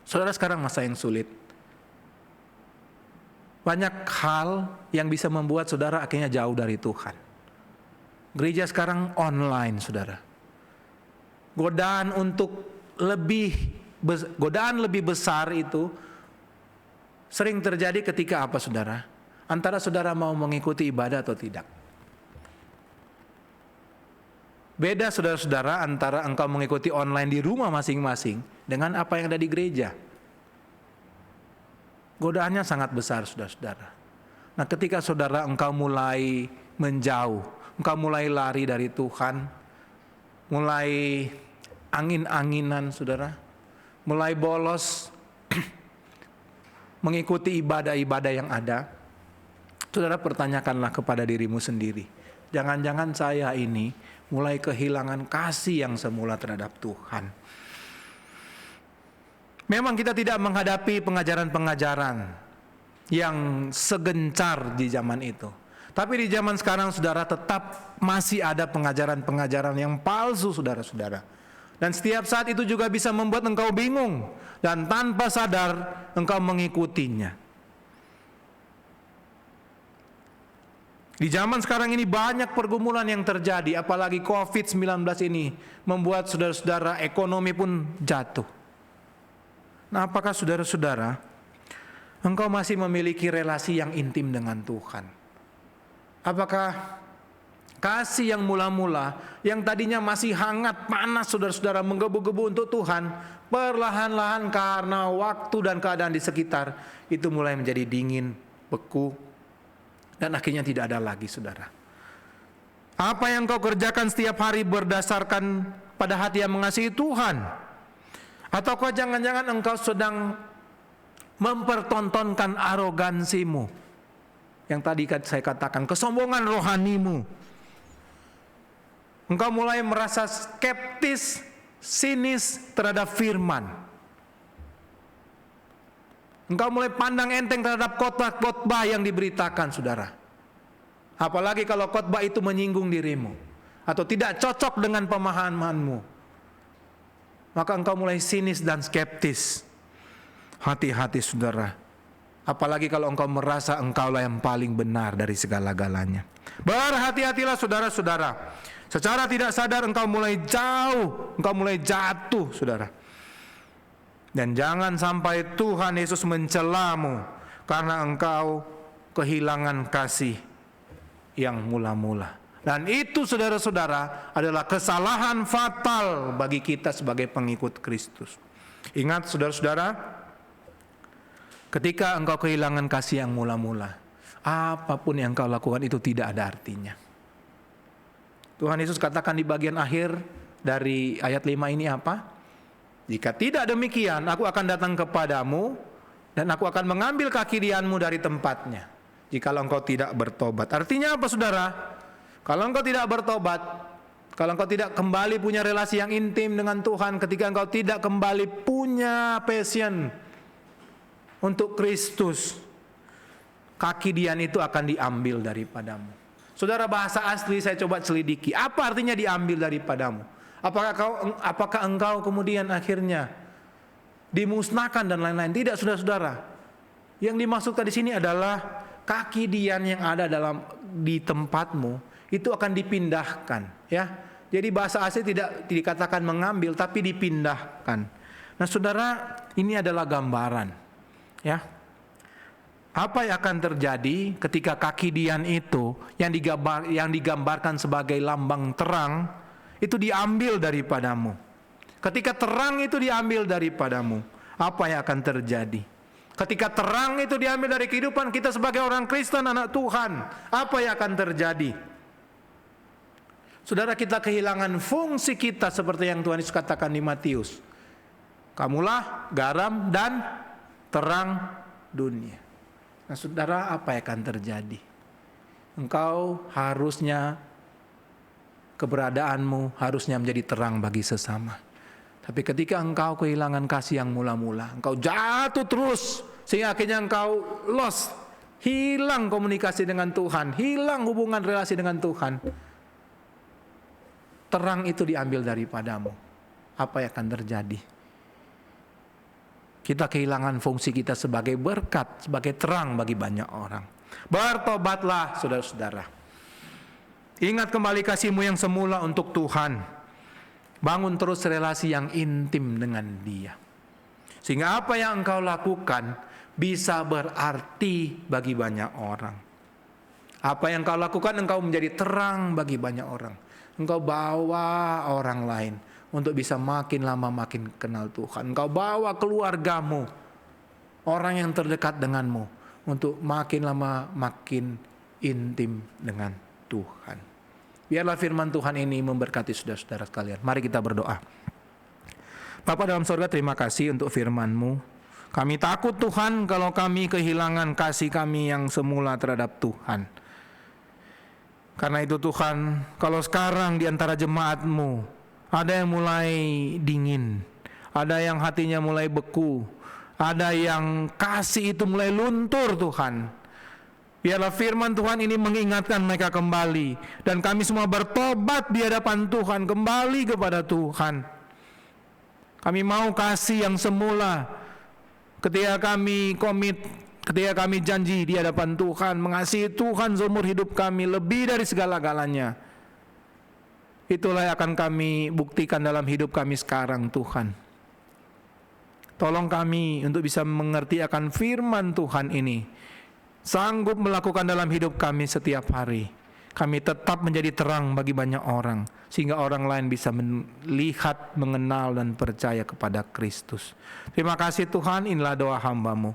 Saudara, sekarang masa yang sulit. Banyak hal yang bisa membuat saudara akhirnya jauh dari Tuhan. Gereja sekarang online, saudara. Godaan lebih besar itu sering terjadi ketika apa, saudara? Antara saudara mau mengikuti ibadah atau tidak. Beda, saudara-saudara, antara engkau mengikuti online di rumah masing-masing dengan apa yang ada di gereja. Godaannya sangat besar, saudara-saudara. Nah, ketika saudara engkau mulai menjauh, engkau mulai lari dari Tuhan, mulai angin-anginan saudara, mulai bolos mengikuti ibadah-ibadah yang ada, saudara pertanyakanlah kepada dirimu sendiri, jangan-jangan saya ini mulai kehilangan kasih yang semula terhadap Tuhan. Memang kita tidak menghadapi pengajaran-pengajaran yang segencar di zaman itu, tapi di zaman sekarang saudara tetap masih ada pengajaran-pengajaran yang palsu saudara-saudara. Dan setiap saat itu juga bisa membuat engkau bingung dan tanpa sadar engkau mengikutinya. Di zaman sekarang ini banyak pergumulan yang terjadi, apalagi COVID-19 ini membuat saudara-saudara ekonomi pun jatuh. Nah, apakah saudara-saudara engkau masih memiliki relasi yang intim dengan Tuhan? Apakah kasih yang mula-mula, yang tadinya masih hangat, panas saudara-saudara, menggebu-gebu untuk Tuhan, perlahan-lahan karena waktu dan keadaan di sekitar, itu mulai menjadi dingin, beku, dan akhirnya tidak ada lagi saudara. Apa yang kau kerjakan setiap hari berdasarkan pada hati yang mengasihi Tuhan? Ataukah jangan-jangan engkau sedang mempertontonkan arogansimu, yang tadi saya katakan, kesombongan rohanimu. Engkau mulai merasa skeptis, sinis terhadap firman. Engkau mulai pandang enteng terhadap khotbah yang diberitakan saudara. Apalagi kalau khotbah itu menyinggung dirimu atau tidak cocok dengan pemahamanmu, maka engkau mulai sinis dan skeptis. Hati-hati saudara. Apalagi kalau engkau merasa engkaulah yang paling benar dari segala-galanya. Berhati-hatilah saudara-saudara. Secara tidak sadar engkau mulai jauh, engkau mulai jatuh saudara. Dan jangan sampai Tuhan Yesus mencelamu karena engkau kehilangan kasih yang mula-mula. Dan itu saudara-saudara adalah kesalahan fatal bagi kita sebagai pengikut Kristus. Ingat saudara-saudara, ketika engkau kehilangan kasih yang mula-mula, apapun yang engkau lakukan itu tidak ada artinya. Tuhan Yesus katakan di bagian akhir dari ayat 5 ini apa? Jika tidak demikian, aku akan datang kepadamu dan aku akan mengambil kakidianmu dari tempatnya, jikalau engkau tidak bertobat. Artinya apa saudara? Kalau engkau tidak bertobat, kalau engkau tidak kembali punya relasi yang intim dengan Tuhan, ketika engkau tidak kembali punya passion untuk Kristus, kakidian itu akan diambil daripadamu. Saudara, bahasa asli saya coba selidiki. Apa artinya diambil daripadamu? Apakah engkau kemudian akhirnya dimusnahkan dan lain-lain? Tidak, saudara-saudara. Yang dimaksudkan di sini adalah kakidian yang ada di tempatmu itu akan dipindahkan, ya. Jadi bahasa asli tidak dikatakan mengambil, tapi dipindahkan. Nah, saudara, ini adalah gambaran, ya. Apa yang akan terjadi ketika kakidian itu yang digambarkan sebagai lambang terang itu diambil daripadamu? Ketika terang itu diambil daripadamu, apa yang akan terjadi? Ketika terang itu diambil dari kehidupan kita sebagai orang Kristen, anak Tuhan, apa yang akan terjadi? Saudara, kita kehilangan fungsi kita seperti yang Tuhan Yesus katakan di Matius. Kamulah garam dan terang dunia. Nah saudara, apa yang akan terjadi? Engkau harusnya, keberadaanmu harusnya menjadi terang bagi sesama. Tapi ketika engkau kehilangan kasih yang mula-mula, engkau jatuh terus, sehingga akhirnya engkau lost, hilang komunikasi dengan Tuhan, hilang hubungan relasi dengan Tuhan. Terang itu diambil daripadamu. Apa yang akan terjadi? Kita kehilangan fungsi kita sebagai berkat, sebagai terang bagi banyak orang. Bertobatlah saudara-saudara. Ingat kembali kasihmu yang semula untuk Tuhan. Bangun terus relasi yang intim dengan Dia. Sehingga apa yang engkau lakukan bisa berarti bagi banyak orang. Apa yang engkau lakukan, engkau menjadi terang bagi banyak orang. Engkau bawa orang lain untuk bisa makin lama makin kenal Tuhan. Engkau bawa keluargamu, orang yang terdekat denganmu, untuk makin lama makin intim dengan Tuhan. Biarlah firman Tuhan ini memberkati saudara-saudara sekalian. Mari kita berdoa. Bapa dalam sorga, terima kasih untuk firman-Mu. Kami takut Tuhan kalau kami kehilangan kasih kami yang semula terhadap Tuhan. Karena itu Tuhan, kalau sekarang di antara jemaat-Mu ada yang mulai dingin, ada yang hatinya mulai beku, ada yang kasih itu mulai luntur Tuhan. Biarlah firman Tuhan ini mengingatkan mereka kembali. Dan kami semua bertobat di hadapan Tuhan, kembali kepada Tuhan. Kami mau kasih yang semula ketika kami komit, ketika kami janji di hadapan Tuhan, mengasihi Tuhan seumur hidup kami lebih dari segala-galanya. Itulah yang akan kami buktikan dalam hidup kami sekarang Tuhan. Tolong kami untuk bisa mengerti akan firman Tuhan ini, sanggup melakukan dalam hidup kami setiap hari. Kami tetap menjadi terang bagi banyak orang, sehingga orang lain bisa melihat, mengenal dan percaya kepada Kristus. Terima kasih Tuhan, inilah doa hamba-Mu.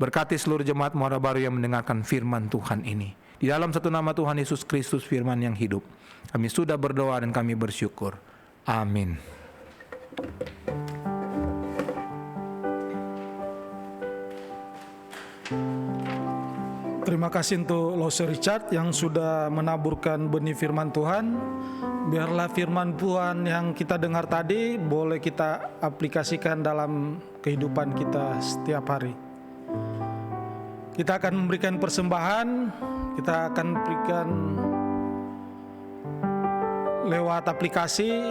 Berkati seluruh jemaat Muara Baru yang mendengarkan firman Tuhan ini. Di dalam satu nama Tuhan Yesus Kristus, firman yang hidup. Kami sudah berdoa dan kami bersyukur. Amin. Terima kasih untuk Lose Richard yang sudah menaburkan benih firman Tuhan. Biarlah firman Tuhan yang kita dengar tadi boleh kita aplikasikan dalam kehidupan kita setiap hari. Kita akan memberikan persembahan, kita akan berikan lewat aplikasi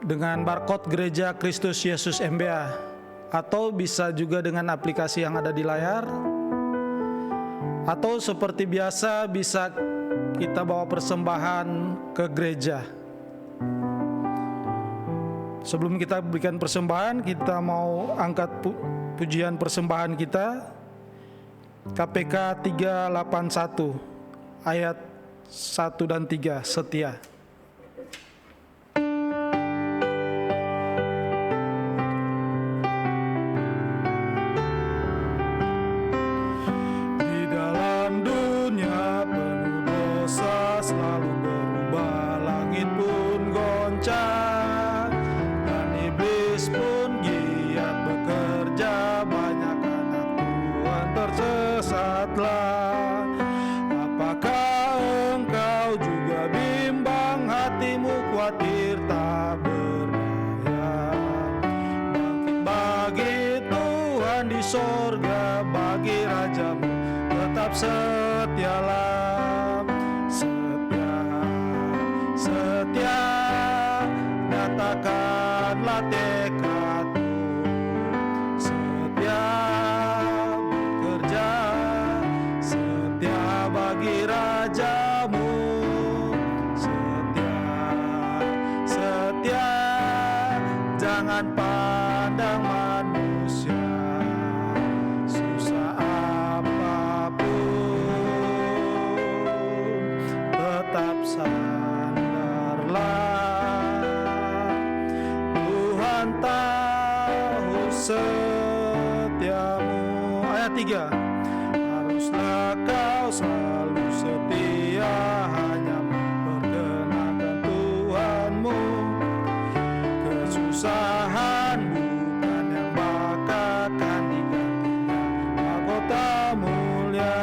dengan barcode Gereja Kristus Yesus MBA, atau bisa juga dengan aplikasi yang ada di layar. Atau seperti biasa bisa kita bawa persembahan ke gereja. Sebelum kita berikan persembahan, kita mau angkat pujian persembahan kita. KPK 381 ayat 1 dan 3, setia. Selalu berubah, langit pun goncang, dan iblis pun giat bekerja. Banyak anak Tuhan tersesatlah. Apakah engkau juga bimbang, hatimu khawatir tak berdaya? Bangkit bagi Tuhan di sorga, bagi Rajamu tetap setialah. Setia, nyatakanlah tekadmu. Setia bekerja, setia bagi Rajamu. Setia, setia, jangan pandang manusia. Susah apapun, tetap Tuhan tahu setiamu. Ayat 3, haruslah kau selalu setia, hanya memperkenalkan Tuhanmu. Kesusahan bukan yang bakakan digantinya mahkota mulia.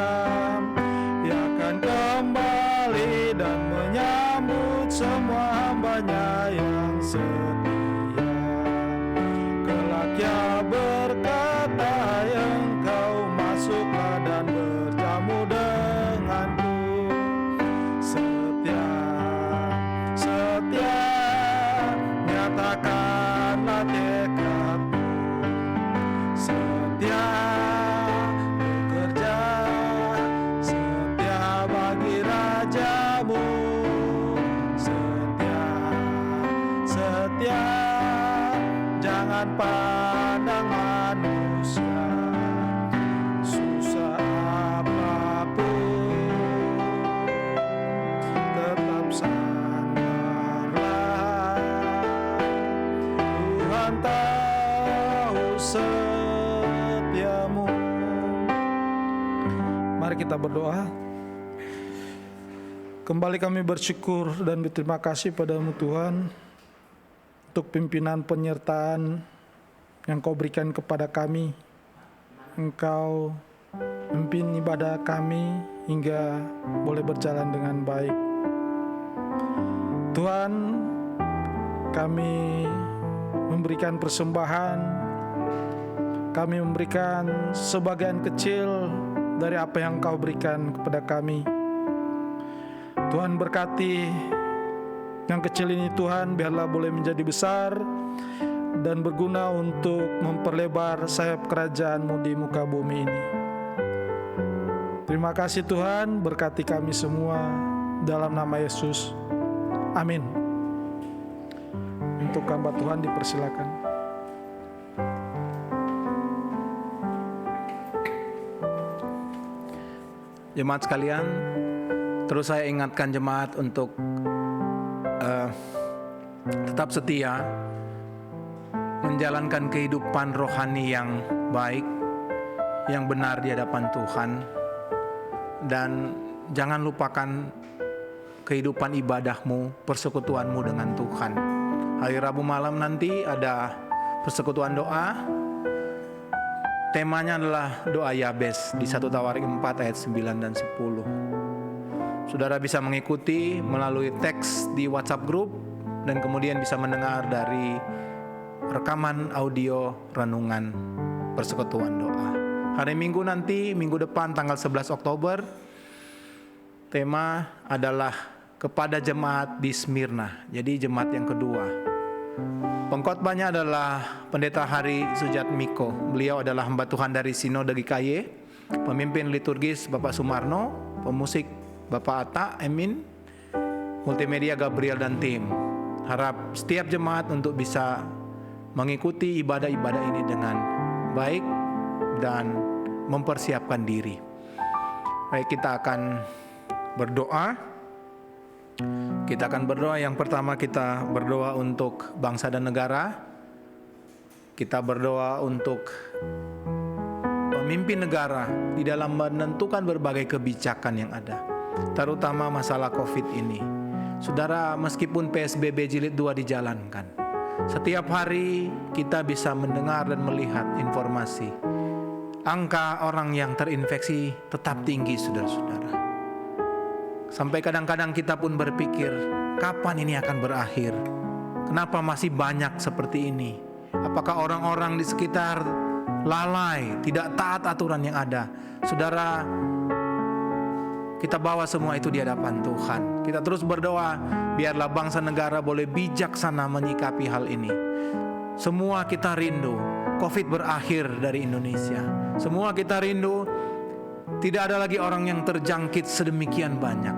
Ia akan kembali dan menyambut semua hambanya yang setia. Kelak Ia berkata, engkau masuklah dan berjamu denganku. Setia, setia, nyatakanlah tekadmu. Setia bekerja, setia bagi Rajamu. Setia, jangan pandang manusia. Susah apapun, tetap sabarlah. Tuhan tahu setiamu. Mari kita berdoa. Kembali kami bersyukur dan berterima kasih padamu Tuhan untuk pimpinan penyertaan yang Kau berikan kepada kami. Engkau memimpin ibadah kami hingga boleh berjalan dengan baik. Tuhan, kami memberikan persembahan, kami memberikan sebagian kecil dari apa yang Kau berikan kepada kami. Tuhan berkati yang kecil ini Tuhan, biarlah boleh menjadi besar dan berguna untuk memperlebar sayap kerajaan-Mu di muka bumi ini. Terima kasih Tuhan, berkati kami semua dalam nama Yesus. Amin. Untuk hamba Tuhan dipersilakan. Jemaat sekalian, terus saya ingatkan jemaat untuk tetap setia menjalankan kehidupan rohani yang baik, yang benar di hadapan Tuhan, dan jangan lupakan kehidupan ibadahmu, persekutuanmu dengan Tuhan. Hari Rabu malam nanti ada persekutuan doa. Temanya adalah doa Yabes di 1 Tawarik 4 ayat 9 dan 10. Saudara bisa mengikuti melalui teks di WhatsApp group dan kemudian bisa mendengar dari rekaman audio renungan persekutuan doa. Hari Minggu nanti, minggu depan tanggal 11 Oktober, tema adalah kepada jemaat di Smyrna. Jadi jemaat yang kedua. Pengkhotbahnya adalah Pendeta Hari Sujatmiko. Beliau adalah hamba Tuhan dari Sinode GKY, pemimpin liturgis Bapak Sumarno, pemusik Bapak Atta, Emin, multimedia Gabriel dan tim. Harap setiap jemaat untuk bisa mengikuti ibadah-ibadah ini dengan baik dan mempersiapkan diri. Baik, kita akan berdoa. Kita akan berdoa. Yang pertama kita berdoa untuk bangsa dan negara. Kita berdoa untuk pemimpin negara di dalam menentukan berbagai kebijakan yang ada, terutama masalah COVID ini. Saudara, meskipun PSBB jilid 2 dijalankan, setiap hari kita bisa mendengar dan melihat informasi. Angka orang yang terinfeksi tetap tinggi, saudara-saudara. Sampai kadang-kadang kita pun berpikir, kapan ini akan berakhir? Kenapa masih banyak seperti ini? Apakah orang-orang di sekitar lalai, tidak taat aturan yang ada? Saudara, kita bawa semua itu di hadapan Tuhan. Kita terus berdoa, biarlah bangsa negara boleh bijaksana menyikapi hal ini. Semua kita rindu COVID berakhir dari Indonesia. Semua kita rindu tidak ada lagi orang yang terjangkit sedemikian banyak.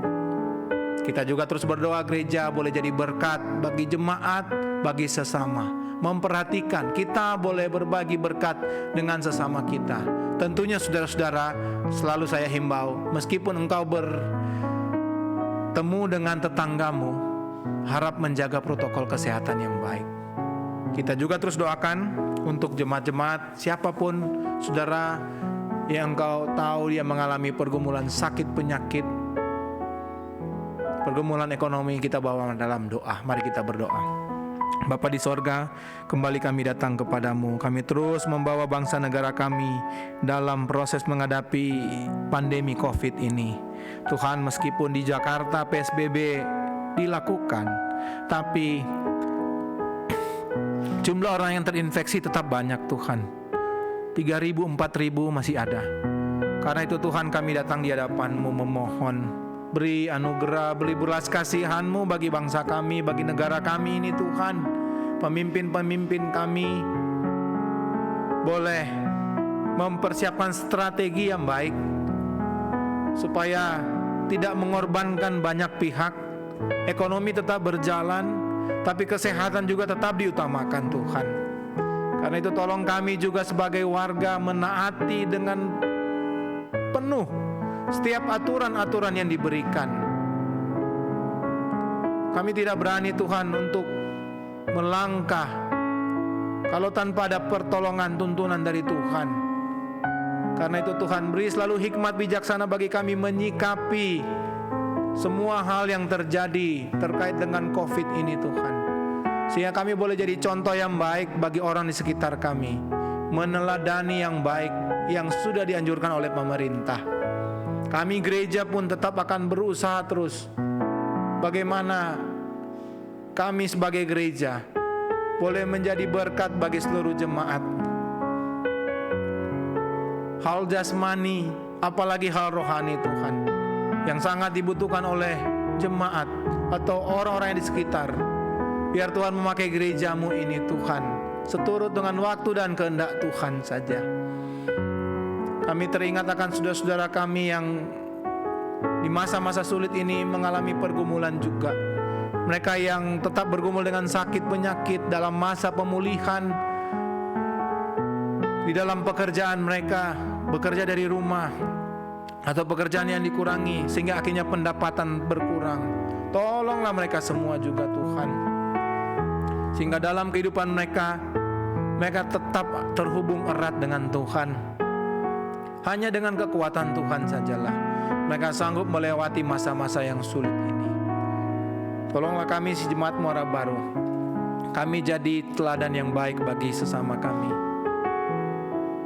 Kita juga terus berdoa gereja boleh jadi berkat bagi jemaat, bagi sesama. Memperhatikan, kita boleh berbagi berkat dengan sesama kita. Tentunya saudara-saudara, selalu saya himbau, meskipun engkau bertemu dengan tetanggamu, harap menjaga protokol kesehatan yang baik. Kita juga terus doakan untuk jemaat-jemaat, siapapun saudara yang engkau tahu dia mengalami pergumulan sakit penyakit, pergumulan ekonomi, kita bawa dalam doa. Mari kita berdoa. Bapa di sorga, kembali kami datang kepadamu. Kami terus membawa bangsa negara kami dalam proses menghadapi pandemi COVID ini. Tuhan, meskipun di Jakarta PSBB dilakukan, tapi jumlah orang yang terinfeksi tetap banyak Tuhan. 3.000, 4.000 masih ada. Karena itu Tuhan, kami datang di hadapan-Mu memohon, beri anugerah, beri belas kasihan-Mu bagi bangsa kami, bagi negara kami ini Tuhan. Pemimpin-pemimpin kami boleh mempersiapkan strategi yang baik supaya tidak mengorbankan banyak pihak. Ekonomi tetap berjalan, tapi kesehatan juga tetap diutamakan Tuhan. Karena itu tolong kami juga sebagai warga menaati dengan penuh setiap aturan-aturan yang diberikan. Kami tidak berani Tuhan untuk melangkah kalau tanpa ada pertolongan tuntunan dari Tuhan. Karena itu Tuhan, beri selalu hikmat bijaksana bagi kami menyikapi semua hal yang terjadi terkait dengan COVID ini Tuhan. Sehingga kami boleh jadi contoh yang baik bagi orang di sekitar kami, meneladani yang baik yang sudah dianjurkan oleh pemerintah. Kami gereja pun tetap akan berusaha terus bagaimana kami sebagai gereja boleh menjadi berkat bagi seluruh jemaat. Hal jasmani, apalagi hal rohani Tuhan, yang sangat dibutuhkan oleh jemaat atau orang-orang yang di sekitar. Biar Tuhan memakai gerejamu ini Tuhan, seturut dengan waktu dan kehendak Tuhan saja. Kami teringat akan saudara-saudara kami yang di masa-masa sulit ini mengalami pergumulan juga. Mereka yang tetap bergumul dengan sakit penyakit dalam masa pemulihan, di dalam pekerjaan mereka, bekerja dari rumah, atau pekerjaan yang dikurangi sehingga akhirnya pendapatan berkurang. Tolonglah mereka semua juga Tuhan, sehingga dalam kehidupan mereka tetap terhubung erat dengan Tuhan. Hanya dengan kekuatan Tuhan sajalah mereka sanggup melewati masa-masa yang sulit ini. Tolonglah kami si jemaat Muara Baru, kami jadi teladan yang baik bagi sesama kami.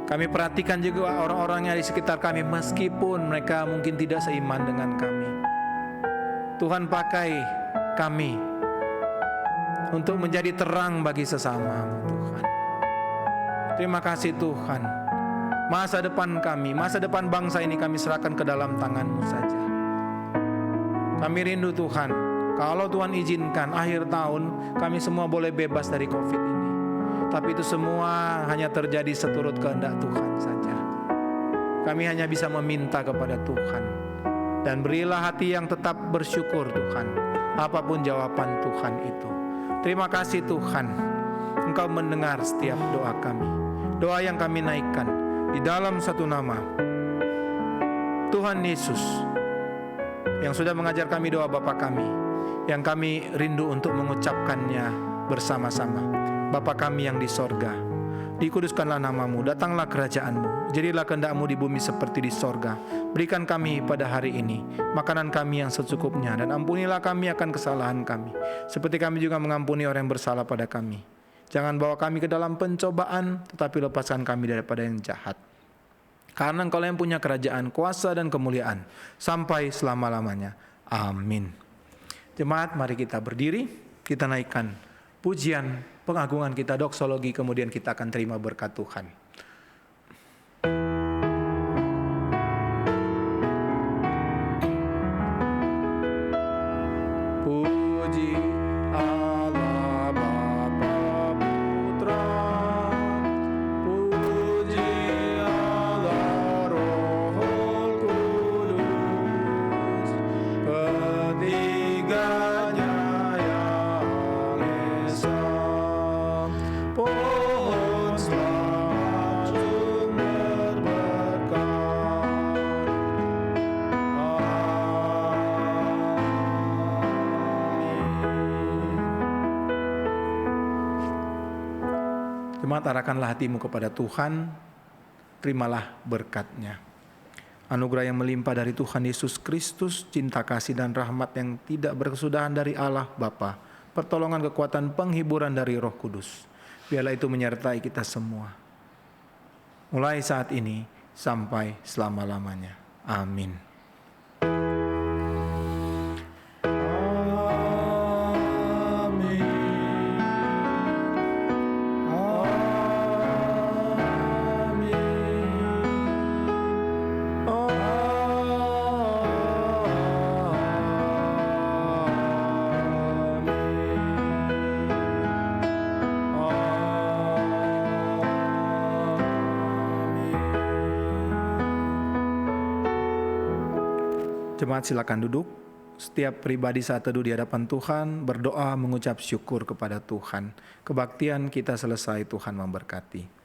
Kami perhatikan juga orang-orang yang di sekitar kami, meskipun mereka mungkin tidak seiman dengan kami. Tuhan pakai kami untuk menjadi terang bagi sesama Tuhan. Terima kasih Tuhan. Masa depan kami, masa depan bangsa ini kami serahkan ke dalam tangan-Mu saja. Kami rindu Tuhan, kalau Tuhan izinkan akhir tahun kami semua boleh bebas dari COVID ini. Tapi itu semua hanya terjadi seturut kehendak Tuhan saja. Kami hanya bisa meminta kepada Tuhan. Dan berilah hati yang tetap bersyukur Tuhan, apapun jawaban Tuhan itu. Terima kasih Tuhan, Engkau mendengar setiap doa kami. Doa yang kami naikkan di dalam satu nama, Tuhan Yesus, yang sudah mengajar kami doa Bapa kami, yang kami rindu untuk mengucapkannya bersama-sama. Bapa kami yang di sorga, dikuduskanlah namamu, datanglah kerajaan-Mu, jadilah kehendak-Mu di bumi seperti di sorga. Berikan kami pada hari ini makanan kami yang secukupnya, dan ampunilah kami akan kesalahan kami, seperti kami juga mengampuni orang yang bersalah pada kami. Jangan bawa kami ke dalam pencobaan, tetapi lepaskan kami daripada yang jahat. Karena Engkau yang punya kerajaan, kuasa dan kemuliaan sampai selama-lamanya. Amin. Jemaat, mari kita berdiri, kita naikkan pujian pengagungan kita, doksologi, kemudian kita akan terima berkat Tuhan. Puji Allah Bapa Putra, puji Allah Roh Kudus, ketiganya yang esa. Pohon selamat sumber berkah. Amin. Jemaat, arahkanlah hatimu kepada Tuhan, terimalah berkat-Nya. Anugerah yang melimpah dari Tuhan Yesus Kristus, cinta kasih dan rahmat yang tidak berkesudahan dari Allah Bapa, pertolongan, kekuatan, penghiburan dari Roh Kudus, biarlah itu menyertai kita semua, mulai saat ini sampai selama-lamanya. Amin. Jemaat, silakan duduk. Setiap pribadi saat teduh di hadapan Tuhan berdoa mengucap syukur kepada Tuhan. Kebaktian kita selesai, Tuhan memberkati.